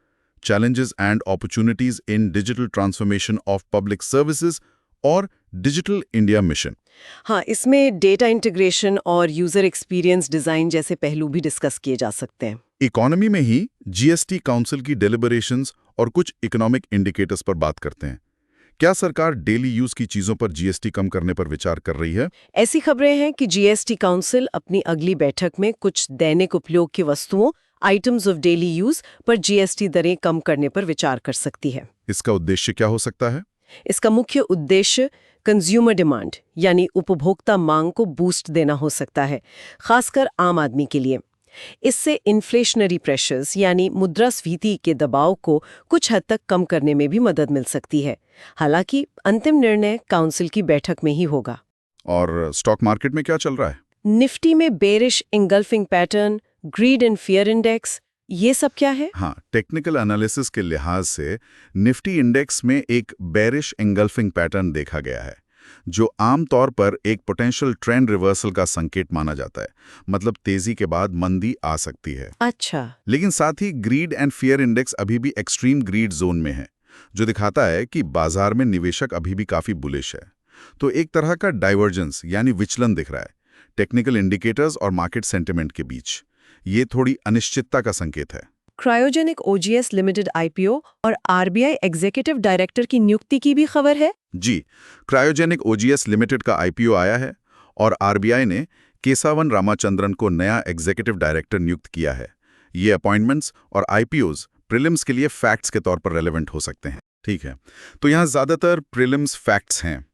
challenges and opportunities in digital transformation of public services और digital India mission. हाँ, इसमें data integration और user experience design जैसे पहलू भी डिस्कस किए जा सकते हैं। इकोनॉमी में ही GST काउंसिल की डेलिबरेशंस और कुछ इकोनॉमिक इंडिकेटर्स पर बात करते हैं। क्या सरकार डेली यूज की चीजों पर GST कम करने पर विचार कर रही है? ऐसी खबरें हैं कि GST काउंसिल अपनी अगली बैठक में कुछ दैनिक उपयोग की वस्तुओं, आइटम्स ऑफ डेली यूज पर GST दरें कम करने पर विचार कर सकती है। इसका उद्देश्य क्या हो सकता है? इसका मुख्य उद्देश्य कंज्यूमर डिमांड यानी उपभोक्ता मांग को बूस्ट देना हो सकता है, खासकर आम आदमी के लिए। इससे इन्फ्लेशनरी प्रेशर्स यानी मुद्रास्फीति के दबाव को कुछ हद तक कम करने में भी मदद मिल सकती है। हालांकि अंतिम निर्णय काउंसिल की बैठक में ही होगा। और स्टॉक मार्केट में क्या चल रहा है? निफ्टी में bearish engulfing pattern, grid and fear index, ये सब क्या है? हाँ, टेक्निकल एनालिसिस के लिहाज से निफ्टी इंडेक्स में एक बेरिश एंगल्फिंग पैटर्न देखा गया है, जो आमतौर पर एक पोटेंशियल ट्रेंड रिवर्सल का संकेत माना जाता है। मतलब तेजी के बाद मंदी आ सकती है। अच्छा। लेकिन साथ ही ग्रीड एंड फियर इंडेक्स अभी भी एक्सट्रीम ग्रीड जोन में है, जो दिखाता है कि बाजार में निवेशक अभी भी काफी बुलिश है। तो एक तरह का डाइवर्जेंस यानी विचलन दिख रहा है टेक्निकल इंडिकेटर्स और मार्केट सेंटिमेंट के बीच। ये थोड़ी अनिश्चितता का संकेत है। क्रायोजेनिक OGS लिमिटेड IPO और RBI एग्जीक्यूटिव डायरेक्टर की नियुक्ति की भी खबर है। जी, क्रायोजेनिक OGS लिमिटेड का IPO आया है और RBI ने केसावन रामाचंद्रन को नया एग्जीक्यूटिव डायरेक्टर नियुक्त किया है। ये अपॉइंटमेंट्स और IPOs प्रीलिम्स के लिए फैक्ट्स के तौर पर रेलेवेंट हो सकते हैं। ठीक है, तो यहाँ ज्यादातर प्रीलिम्स फैक्ट्स हैं।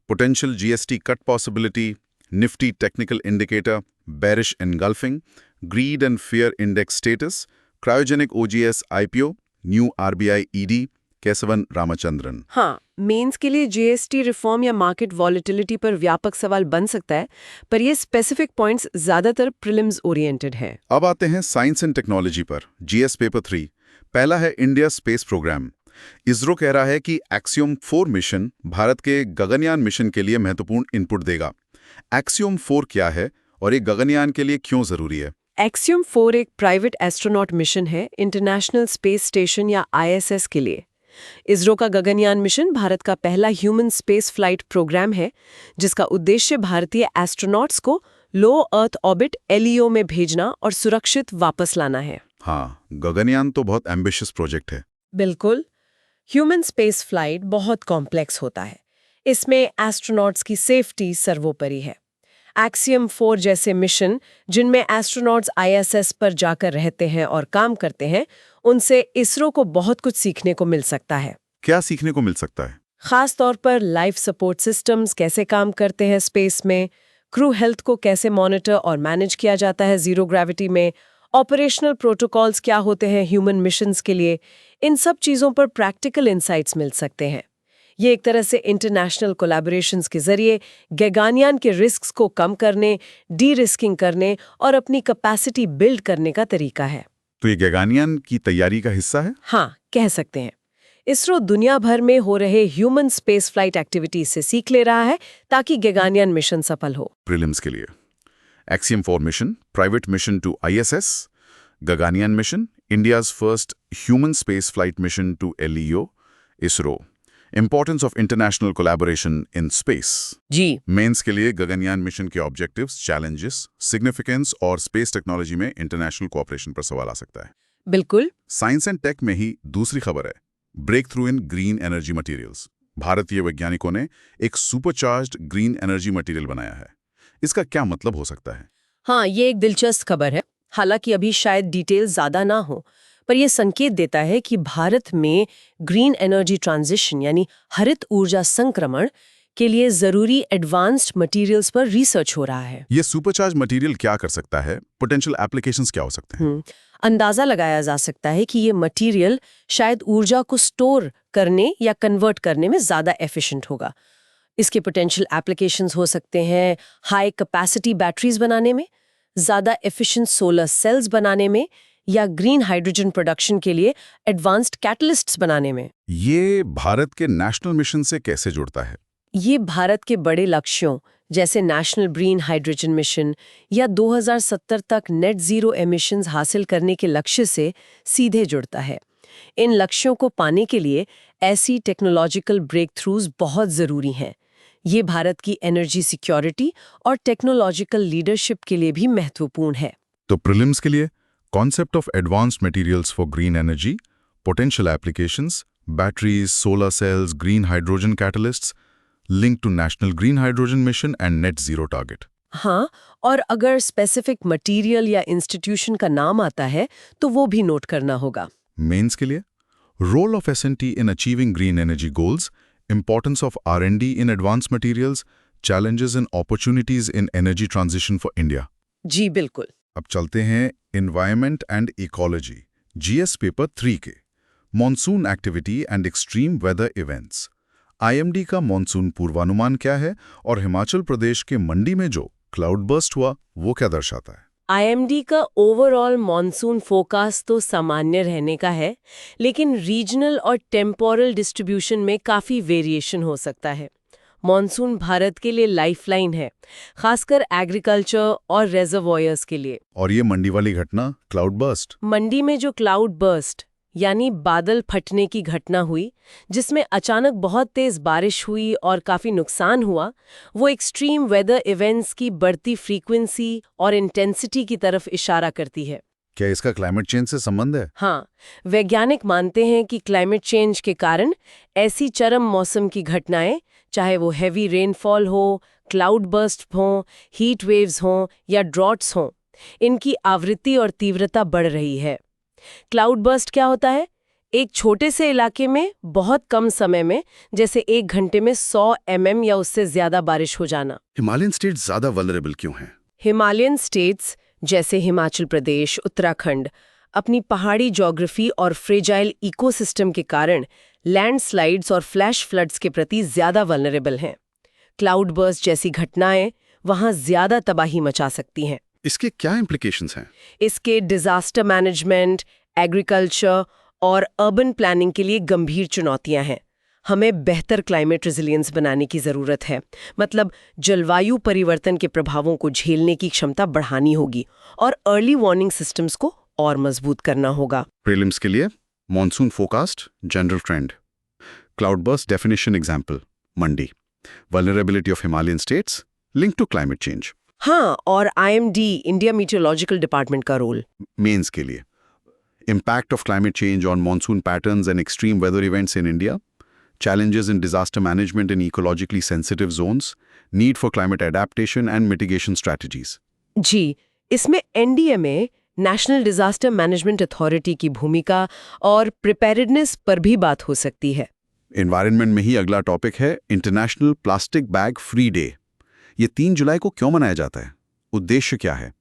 Potential GST cut possibility, Nifty technical indicator, bearish engulfing, grid and fear index status, cryogenic OGS IPO, new RBI ED, Kesavan Ramachandran. हाँ, मेंस के लिए GST रिफॉर्म या मार्केट वॉलेटिलिटी पर व्यापक सवाल बन सकता है, पर ये स्पेसिफिक पॉइंट्स ज्यादातर प्रीलिम्स ओरिएंटेड है। अब आते हैं साइंस एंड टेक्नोलॉजी पर। GS पेपर 3 पहला है इंडिया स्पेस प्रोग्राम। इसरो कह रहा है कि एक्सियोम 4 मिशन भारत के गगनयान मिशन के लिए महत्वपूर्ण इनपुट देगा। एक्सियोम 4 क्या है और ये गगनयान के लिए क्यों जरूरी है? एक्सियोम 4 एक प्राइवेट एस्ट्रोनॉट मिशन है इंटरनेशनल स्पेस स्टेशन या ISS के लिए। इसरो का गगनयान मिशन भारत का पहला ह्यूमन स्पेस फ्लाइट प्रोग्राम है, जिसका उद्देश्य भारतीय एस्ट्रोनॉट्स को लो अर्थ ऑर्बिट LEO में भेजना और सुरक्षित वापस लाना है। हाँ, गगनयान तो बहुत एम्बिशियस प्रोजेक्ट है। बिल्कुल। ह्यूमन स्पेस फ्लाइट बहुत कॉम्प्लेक्स होता है। इसमें एस्ट्रोनॉट्स की सेफ्टी सर्वोपरि है। एक्सियम 4 जैसे मिशन, जिनमें एस्ट्रोनॉट्स ISS पर जाकर रहते हैं और काम करते हैं, उनसे इसरो को बहुत कुछ सीखने को मिल सकता है। क्या सीखने को मिल सकता है? खास तौर पर लाइफ सपोर्ट सिस्टम्स कैसे काम करते हैं स्पेस में, क्रू हेल्थ को कैसे मॉनिटर और मैनेज किया जाता है जीरो ग्रेविटी में, ऑपरेशनल प्रोटोकॉल्स क्या होते हैं ह्यूमन मिशंस के लिए, इन सब चीज़ों पर प्रैक्टिकल इंसाइट्स मिल सकते हैं। ये एक तरह से इंटरनेशनल कोलैबोरेशंस के जरिए गगनयान के रिस्क्स को कम करने, डी रिस्किंग करने और अपनी कैपेसिटी बिल्ड करने का तरीका है। तो ये गगनयान की तैयारी का हिस्सा है? हाँ, कह सकते हैं। इसरो दुनिया भर में हो रहे ह्यूमन स्पेस फ्लाइट एक्टिविटीज से सीख ले रहा है ताकि गगनयान मिशन सफल हो। प्रीलिम्स के लिए Axiom 4 mission, private mission to ISS, Gaganyaan mission, India's first human space flight mission to LEO, ISRO, importance of international collaboration in space. जी, मेंस के लिए गगनयान मिशन के ऑब्जेक्टिव्स, चैलेंजेस, सिग्निफिकेंस और स्पेस टेक्नोलॉजी में इंटरनेशनल कोऑपरेशन पर सवाल आ सकता है। बिल्कुल। साइंस एंड टेक में ही दूसरी खबर है, breakthrough in green energy materials. भारतीय वैज्ञानिकों ने एक सुपरचार्ज्ड ग्रीन एनर्जी मटेरियल बनाया है। इसका क्या मतलब हो सकता है? हाँ, ये एक दिलचस्प खबर है। हालांकि अभी शायद डिटेल ज्यादा ना हो, पर यह संकेत देता है कि भारत में ग्रीन एनर्जी ट्रांजिशन यानी हरित ऊर्जा संक्रमण के लिए जरूरी एडवांस्ड मटेरियल्स पर रिसर्च हो रहा है। ये सुपरचार्ज मटेरियल क्या कर सकता है? पोटेंशियल एप्लीकेशंस क्या हो सकते हैं? अंदाजा लगाया जा सकता है कि ये मटेरियल शायद ऊर्जा को स्टोर करने या कन्वर्ट करने में ज्यादा एफिशिएंट होगा। इसके पोटेंशियल एप्लीकेशंस हो सकते हैं हाई कैपेसिटी बैटरीज बनाने में, ज्यादा एफिशिएंट सोलर सेल्स बनाने में, या ग्रीन हाइड्रोजन प्रोडक्शन के लिए एडवांस्ड कैटलिस्ट्स बनाने में। ये भारत के नेशनल मिशन से कैसे जुड़ता है? ये भारत के बड़े लक्ष्यों जैसे नेशनल ग्रीन हाइड्रोजन मिशन या 2070 तक नेट जीरो एमिशंस हासिल करने के लक्ष्य से सीधे जुड़ता है। इन लक्ष्यों को पाने के लिए ऐसी टेक्नोलॉजिकल ब्रेक थ्रूज बहुत ज़रूरी हैं। ये भारत की एनर्जी सिक्योरिटी और टेक्नोलॉजिकल लीडरशिप के लिए भी महत्वपूर्ण है। तो प्रीलिम्स के लिए concept of advanced materials for green energy, potential applications, batteries, solar cells, green hydrogen catalysts, link to national green hydrogen mission and net zero target. हाँ, और अगर स्पेसिफिक मटेरियल या इंस्टीट्यूशन का नाम आता है तो वो भी नोट करना होगा। मेंस के लिए role of S&T in achieving green energy goals, importance of R&D in advance materials, challenges and opportunities in energy transition for India. जी बिल्कुल। अब चलते हैं environment and ecology, GS paper 3 के monsoon activity and extreme weather events. IMD का monsoon पूर्वानुमान क्या है और हिमाचल प्रदेश के मंडी में जो क्लाउड बर्स्ट हुआ वो क्या दर्शाता है? IMD का ओवरऑल मॉनसून फोकास्ट तो सामान्य रहने का है, लेकिन रीजनल और टेम्पोरल डिस्ट्रीब्यूशन में काफ़ी वेरिएशन हो सकता है। मॉनसून भारत के लिए लाइफलाइन है, खासकर एग्रीकल्चर और रेजर्वॉयर्स के लिए। और ये मंडी वाली घटना, क्लाउड बर्स्ट, मंडी में जो क्लाउड बर्स्ट यानी बादल फटने की घटना हुई, जिसमें अचानक बहुत तेज बारिश हुई और काफी नुकसान हुआ, वो एक्सट्रीम वेदर इवेंट्स की बढ़ती फ्रीक्वेंसी और इंटेंसिटी की तरफ इशारा करती है। क्या इसका क्लाइमेट चेंज से संबंध है? हाँ, वैज्ञानिक मानते हैं कि क्लाइमेट चेंज के कारण ऐसी चरम मौसम की घटनाएं, चाहे वो हैवी रेनफॉल हो, क्लाउड बर्स्ट हो, हीट वेव्स हो या ड्रॉट्स हो, इनकी आवृत्ति और तीव्रता बढ़ रही है। क्लाउड बर्स्ट क्या होता है? एक छोटे से इलाके में बहुत कम समय में, जैसे 1 घंटे में 100 mm या उससे ज्यादा बारिश हो जाना। हिमालयन स्टेट्स ज्यादा वल्नरेबल क्यों हैं? हिमालयन स्टेट्स जैसे हिमाचल प्रदेश, उत्तराखंड अपनी पहाड़ी ज्योग्राफी और फ्रेजाइल इकोसिस्टम के कारण लैंडस्लाइड्स और फ्लैश फ्लड्स के प्रति ज्यादा वल्नरेबल हैं। क्लाउड बर्स्ट जैसी घटनाएं वहां ज्यादा तबाही मचा सकती हैं। इसके क्या इम्प्लीकेशंस हैं? इसके डिजास्टर मैनेजमेंट, एग्रीकल्चर और अर्बन प्लानिंग के लिए गंभीर चुनौतियां हैं। हमें बेहतर क्लाइमेट रेजिलियंस बनाने की ज़रूरत है, मतलब जलवायु परिवर्तन के प्रभावों को झेलने की क्षमता बढ़ानी होगी और अर्ली वार्निंग सिस्टम्स को और मजबूत करना होगा। प्रीलिम्स के लिए monsoon forecast, general trend, cloudburst definition example, Mandi, vulnerability of Himalayan states, link to climate change. हाँ, और IMD, इंडिया मीटियोलॉजिकल डिपार्टमेंट का रोल। मेंस के लिए impact of climate change on monsoon patterns and extreme weather events in India, challenges in disaster management in ecologically sensitive zones, need for climate adaptation and mitigation strategies. जी, इसमें NDMA, national disaster management authority की भूमिका और preparedness पर भी बात हो सकती है। एनवायरनमेंट में ही अगला टॉपिक है international plastic bag free day. ये 3 जुलाई को क्यों मनाया जाता है? उद्देश्य क्या है?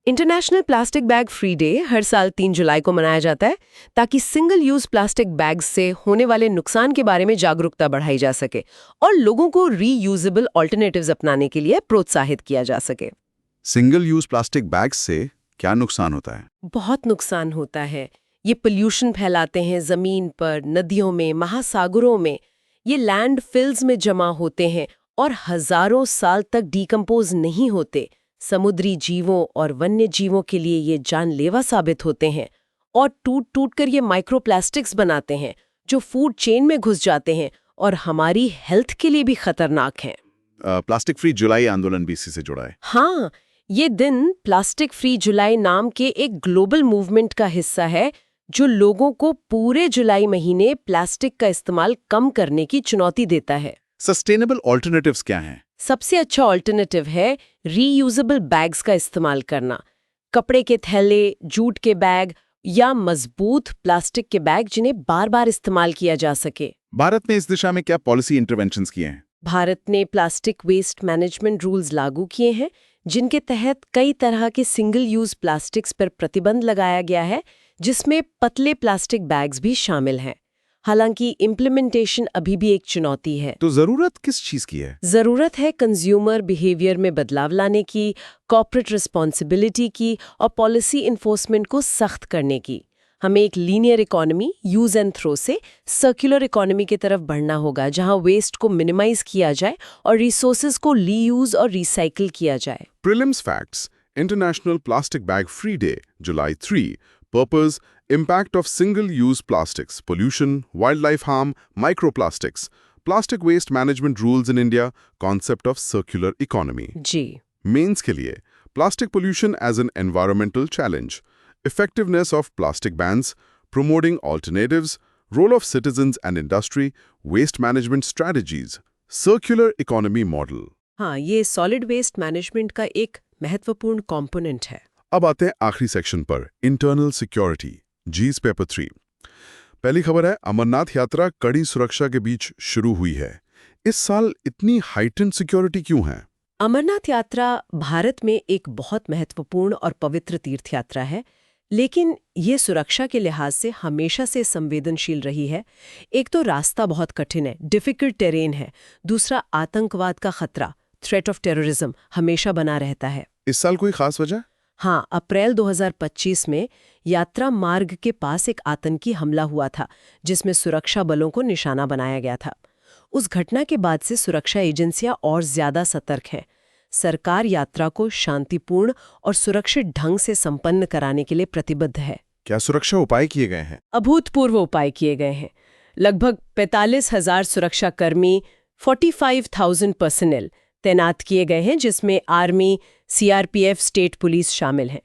International plastic bag free day हर साल 3 जुलाई को मनाया जाता है ताकि सिंगल यूज प्लास्टिक बैग्स से होने वाले नुकसान के बारे में जागरूकता बढ़ाई जा सके और लोगों को रीयूजेबल ऑल्टरनेटिव्स अपनाने के लिए प्रोत्साहित किया जा सके। सिंगल यूज प्लास्टिक बैग्स से क्या नुकसान होता है? बहुत नुकसान होता है। ये पोल्यूशन फैलाते हैं जमीन पर, नदियों में, महासागरों में। ये लैंडफिल्स में जमा होते हैं और हजारों साल तक डिकम्पोज नहीं होते। समुद्री जीवों और वन्य जीवों के लिए ये जानलेवा साबित होते हैं और टूट टूट कर ये माइक्रोप्लास्टिक्स बनाते हैं जो फूड चेन में घुस जाते हैं और हमारी हेल्थ के लिए भी खतरनाक हैं। प्लास्टिक फ्री जुलाई आंदोलन भी इसी से जुड़ा है। हाँ, ये दिन प्लास्टिक फ्री जुलाई नाम के एक ग्लोबल मूवमेंट का हिस्सा है जो लोगों को पूरे जुलाई महीने प्लास्टिक का इस्तेमाल कम करने की चुनौती देता है। सस्टेनेबल ऑल्टरनेटिव्स क्या हैं? सबसे अच्छा ऑल्टरनेटिव है रीयूजेबल बैग्स का इस्तेमाल करना। कपड़े के थैले, जूट के बैग या मजबूत प्लास्टिक के बैग जिन्हें बार बार इस्तेमाल किया जा सके। भारत ने इस दिशा में क्या पॉलिसी इंटरवेंशंस किए हैं? भारत ने प्लास्टिक वेस्ट मैनेजमेंट रूल्स लागू किए हैं जिनके तहत कई तरह के सिंगल यूज प्लास्टिक्स पर प्रतिबंध लगाया गया है, जिसमें पतले प्लास्टिक बैग्स भी शामिल हैं। हालांकि इम्प्लीमेंटेशन अभी भी एक चुनौती है। तो जरूरत किस चीज की है? जरूरत है कंज्यूमर बिहेवियर में बदलाव लाने की, कॉर्पोरेट रिस्पॉन्सिबिलिटी की और पॉलिसी इन्फोर्समेंट को सख्त करने की। हमें एक linear economy, use and throw से सर्कुलर इकोनॉमी की तरफ बढ़ना होगा, जहां वेस्ट को मिनिमाइज किया जाए और रिसोर्सेज को रीयूज और रिसाइकिल किया जाए। Prelims facts. International Plastic Bag Free Day, July 3. Purpose: impact of single-use plastics, pollution, wildlife harm, microplastics. Plastic waste management rules in India. Concept of circular economy. Ji, Mains के लिए plastic pollution as an environmental challenge. Effectiveness of plastic bans, promoting alternatives, role of citizens and industry, waste management strategies. Circular economy model. हाँ, ये solid waste management का एक महत्वपूर्ण component है। अब आते हैं आखिरी सेक्शन पर, इंटरनल सिक्योरिटी, जीस पेपर 3। पहली खबर है, अमरनाथ यात्रा कड़ी सुरक्षा के बीच शुरू हुई है। इस साल इतनी हाइटेंड सिक्योरिटी क्यों है? अमरनाथ यात्रा भारत में एक बहुत महत्वपूर्ण और पवित्र तीर्थ यात्रा है, लेकिन ये सुरक्षा के लिहाज से हमेशा से संवेदनशील रही है। एक तो रास्ता बहुत कठिन है, डिफिकल्ट टेरेन है। दूसरा, आतंकवाद का खतरा, थ्रेट ऑफ टेररिज्म, हमेशा बना रहता है। इस साल कोई खास वजह? हाँ, अप्रैल 2025 में यात्रा मार्ग के पास एक आतंकी हमला हुआ था जिसमें सुरक्षा बलों को निशाना बनाया गया था। उस घटना के बाद से सुरक्षा एजेंसियां और ज्यादा सतर्क हैं। सरकार यात्रा को शांतिपूर्ण और सुरक्षित ढंग से संपन्न कराने के लिए प्रतिबद्ध है। क्या सुरक्षा उपाय किए गए हैं? अभूतपूर्व उपाय किए गए हैं। लगभग 45,000 सुरक्षाकर्मी, 45,000 पर्सनल तैनात किए गए हैं, जिसमें आर्मी, सीआरपीएफ, स्टेट पुलिस शामिल हैं।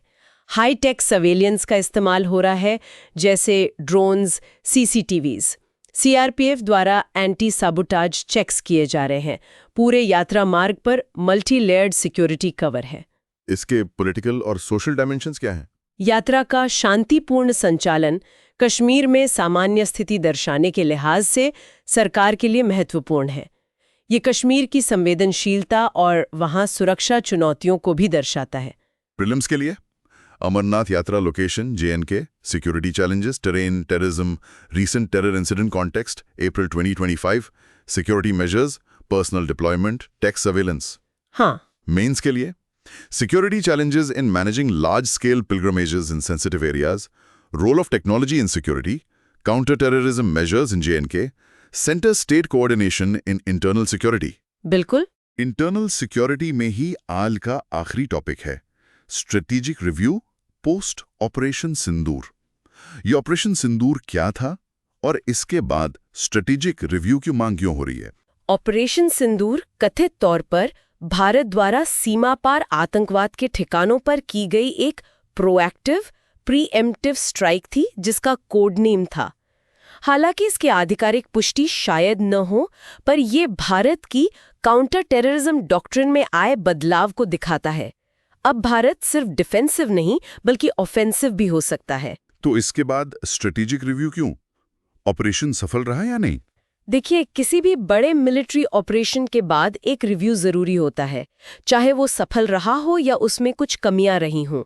हाई टेक सर्वेलियंस का इस्तेमाल हो रहा है, जैसे ड्रोन्स, सीसीटीवीज। सीआरपीएफ द्वारा एंटी साबोटाज चेक्स किए जा रहे हैं। पूरे यात्रा मार्ग पर मल्टी लेयर्ड सिक्योरिटी कवर है। इसके पॉलिटिकल और सोशल डायमेंशंस क्या हैं? यात्रा का शांतिपूर्ण संचालन कश्मीर में सामान्य स्थिति दर्शाने के लिहाज से सरकार के लिए महत्वपूर्ण है। ये कश्मीर की संवेदनशीलता और वहां सुरक्षा चुनौतियों को भी दर्शाता है। प्रीलिम्स के लिए Amarnath Yatra location J and K, security challenges, terrain, terrorism, recent terror incident context, April 2025, security measures, personnel deployment, tech surveillance. हाँ, मेंस के लिए security challenges in managing large scale pilgrimages in sensitive areas, role of technology in security, counter terrorism measures in J and K, centre state coordination in internal security. बिल्कुल। Internal security में ही आज का आखिरी topic है, strategic review post operation Sindoor. ये operation सिंदूर क्या था और इसके बाद स्ट्रेटेजिक रिव्यू की मांग क्यों हो रही है? ऑपरेशन सिंदूर कथित तौर पर भारत द्वारा सीमा पार आतंकवाद के ठिकानों पर की गई एक प्रोएक्टिव, प्रीएम्प्टिव स्ट्राइक थी, जिसका कोड नेम था। हालांकि इसकी आधिकारिक पुष्टि शायद न हो, पर यह भारत की काउंटर टेररिज्म डॉक्ट्रिन में आए बदलाव को दिखाता है। अब भारत सिर्फ डिफेंसिव नहीं बल्कि ऑफेंसिव भी हो सकता है। तो इसके बाद स्ट्रेटेजिक रिव्यू क्यों? ऑपरेशन सफल रहा या नहीं? देखिए, किसी भी बड़े मिलिट्री ऑपरेशन के बाद एक रिव्यू जरूरी होता है, चाहे वो सफल रहा हो या उसमें कुछ कमियां रही हों।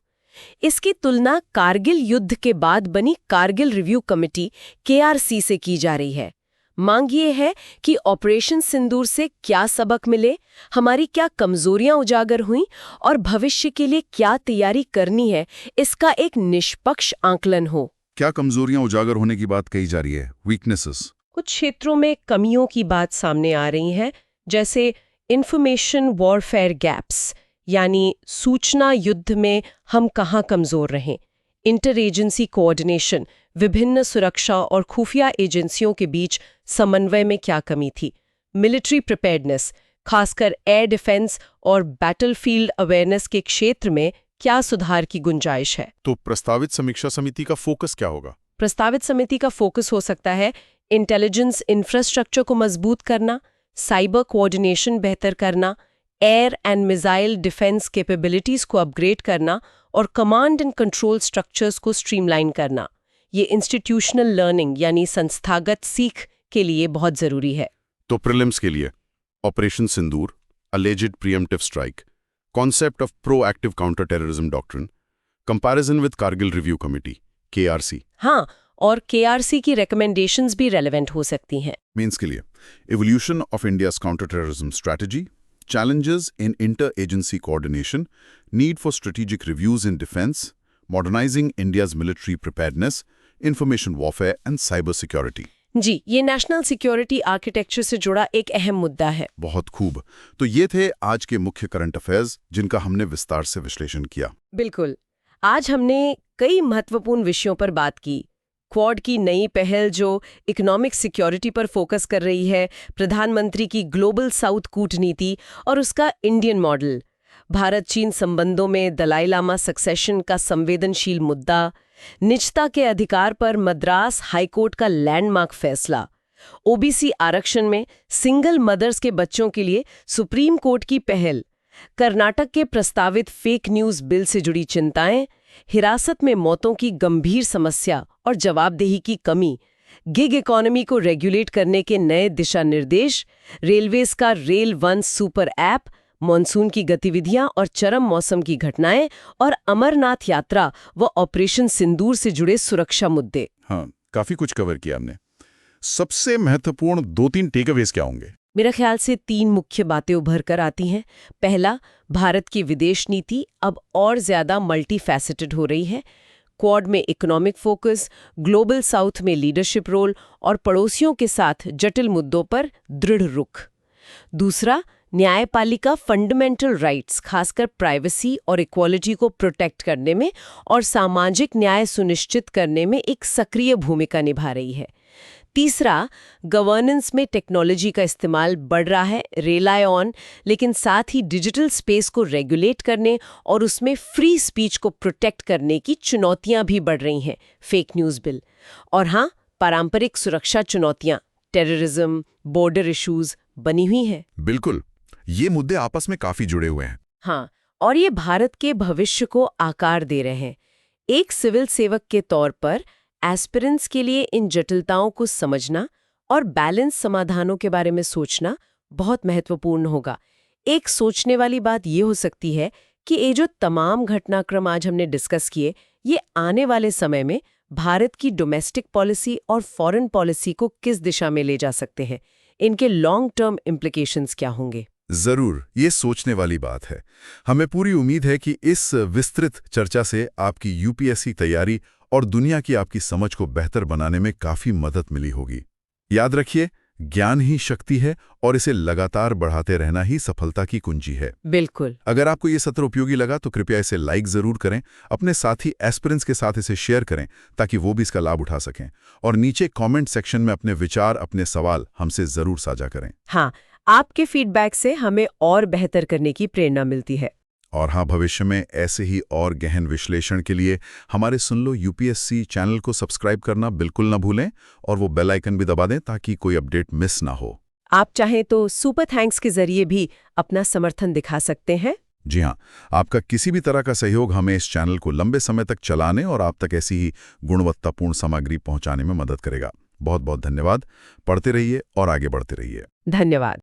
इसकी तुलना कारगिल युद्ध के बाद बनी कारगिल रिव्यू कमेटी KRC से की जा रही है। मांग ये है कि ऑपरेशन सिंदूर से क्या सबक मिले, हमारी क्या कमजोरियां उजागर हुईं और भविष्य के लिए क्या तैयारी करनी है, इसका एक निष्पक्ष आंकलन हो। क्या कमजोरियां उजागर होने की बात कही जा रही है? वीकनेसेस? कुछ क्षेत्रों में कमियों की बात सामने आ रही है, जैसे इंफॉर्मेशन वॉरफेयर गैप्स, यानी सूचना युद्ध में हम कहाँ कमजोर रहें। इंटर एजेंसी कोऑर्डिनेशन, विभिन्न सुरक्षा और खुफिया एजेंसियों के बीच समन्वय में क्या कमी थी। मिलिट्री प्रिपेयर्डनेस, खासकर एयर डिफेंस और बैटलफील्ड अवेयरनेस के क्षेत्र में क्या सुधार की गुंजाइश है। तो प्रस्तावित समीक्षा समिति का फोकस क्या होगा? प्रस्तावित समिति का फोकस हो सकता है इंटेलिजेंस इंफ्रास्ट्रक्चर को मजबूत करना, साइबर कोऑर्डिनेशन बेहतर करना, air and missile defence capabilities को अपग्रेड करना और कमांड एंड कंट्रोल स्ट्रक्चर्स को स्ट्रीमलाइन करना। ये इंस्टीट्यूशनल लर्निंग यानी संस्थागत सीख के लिए बहुत जरूरी है। तो प्रीलिम्स के लिए operation Sindoor, alleged pre-emptive strike, concept of proactive counter terrorism doctrine, comparison with Kargil review committee KRC। हाँ, और KRC की रिकमेंडेशंस भी रेलेवेंट हो सकती हैं। मीन्स के लिए evolution of India's counter terrorism strategy, challenges in inter-agency coordination, need for strategic reviews in defense, modernizing India's military preparedness, information warfare and cyber security। जी, ये नेशनल सिक्योरिटी आर्किटेक्चर से जुड़ा एक अहम मुद्दा है। बहुत खूब। तो ये थे आज के मुख्य करंट अफेयर्स जिनका हमने विस्तार से विश्लेषण किया। बिल्कुल। आज हमने कई महत्वपूर्ण विषयों पर बात की। क्वाड की नई पहल जो इकोनॉमिक सिक्योरिटी पर फोकस कर रही है, प्रधानमंत्री की ग्लोबल साउथ कूटनीति और उसका इंडियन मॉडल, भारत चीन संबंधों में दलाई लामा सक्सेशन का संवेदनशील मुद्दा, निजता के अधिकार पर मद्रास हाईकोर्ट का लैंडमार्क फैसला, OBC आरक्षण में सिंगल मदर्स के बच्चों के लिए सुप्रीम कोर्ट की पहल, कर्नाटक के प्रस्तावित फेक न्यूज बिल से जुड़ी चिंताएं, हिरासत में मौतों की गंभीर समस्या और जवाबदेही की कमी, गिग इकोनॉमी को रेगुलेट करने के नए दिशा निर्देश, रेलवेज का rail one super app, monsoon की गतिविधियां और चरम मौसम की घटनाएं और अमरनाथ यात्रा व ऑपरेशन सिंदूर से जुड़े सुरक्षा मुद्दे। हाँ, काफी कुछ कवर किया हमने। सबसे महत्वपूर्ण 2-3 टेकअवेज क्या होंगे? मेरा ख्याल से 3 मुख्य बातें उभर कर आती हैं। पहला, भारत की विदेश नीति अब और ज्यादा मल्टीफैसेटेड हो रही है। क्वाड में इकोनॉमिक फोकस, ग्लोबल साउथ में लीडरशिप रोल और पड़ोसियों के साथ जटिल मुद्दों पर दृढ़ रुख। दूसरा, न्यायपालिका फंडामेंटल राइट्स, खासकर प्राइवेसी और इक्वालिटी को प्रोटेक्ट करने में और सामाजिक न्याय सुनिश्चित करने में एक सक्रिय भूमिका निभा रही है। तीसरा, गवर्नेंस में टेक्नोलॉजी का इस्तेमाल बढ़ रहा है, रिलाय ऑन, लेकिन साथ ही डिजिटल स्पेस को रेगुलेट करने और उसमें फ्री स्पीच को प्रोटेक्ट करने की चुनौतियां भी बढ़ रही हैं, फेक न्यूज़ बिल। और हाँ, पारंपरिक सुरक्षा चुनौतियां, टेररिज्म, बॉर्डर इश्यूज बनी हुई हैं। बिल्कुल, ये मुद्दे आपस में काफी जुड़े हुए हैं। हाँ, और ये भारत के भविष्य को आकार दे रहे हैं। एक सिविल सेवक के तौर पर एस्पिरेंट्स के लिए इन जटिलताओं को समझना और बैलेंस समाधानों के बारे में सोचना बहुत महत्वपूर्ण होगा। एक सोचने वाली बात ये हो सकती है कि ये जो तमाम घटनाक्रम आज हमने डिस्कस किए, ये आने वाले समय में भारत की डोमेस्टिक पॉलिसी और फॉरेन पॉलिसी को किस दिशा में ले जा सकते हैं, इनके लॉन्ग टर्म इम्प्लीकेशंस क्या होंगे। जरूर, ये सोचने वाली बात है। हमें पूरी उम्मीद है कि इस विस्तृत चर्चा से आपकी UPSC तैयारी और दुनिया की आपकी समझ को बेहतर बनाने में काफी मदद मिली होगी। याद रखिए, ज्ञान ही शक्ति है और इसे लगातार बढ़ाते रहना ही सफलता की कुंजी है। बिल्कुल। अगर आपको ये सत्र उपयोगी लगा तो कृपया इसे लाइक जरूर करें, अपने साथी एस्पिरेंट्स के साथ इसे शेयर करें ताकि वो भी इसका लाभ उठा सकें, और नीचे कमेंट सेक्शन में अपने विचार, अपने सवाल हमसे जरूर साझा करें। हाँ, आपके फीडबैक से हमें और बेहतर करने की प्रेरणा मिलती है। और हाँ, भविष्य में ऐसे ही और गहन विश्लेषण के लिए हमारे सुन लो UPSC चैनल को सब्सक्राइब करना बिल्कुल ना भूलें और वो बेल आइकन भी दबा दें ताकि कोई अपडेट मिस ना हो। आप चाहें तो सुपर थैंक्स के जरिए भी अपना समर्थन दिखा सकते हैं। जी हाँ, आपका किसी भी तरह का सहयोग हमें इस चैनल को लंबे समय तक चलाने और आप तक ऐसी ही गुणवत्तापूर्ण सामग्री पहुंचाने में मदद करेगा। बहुत बहुत धन्यवाद। पढ़ते रहिए और आगे बढ़ते रहिए। धन्यवाद।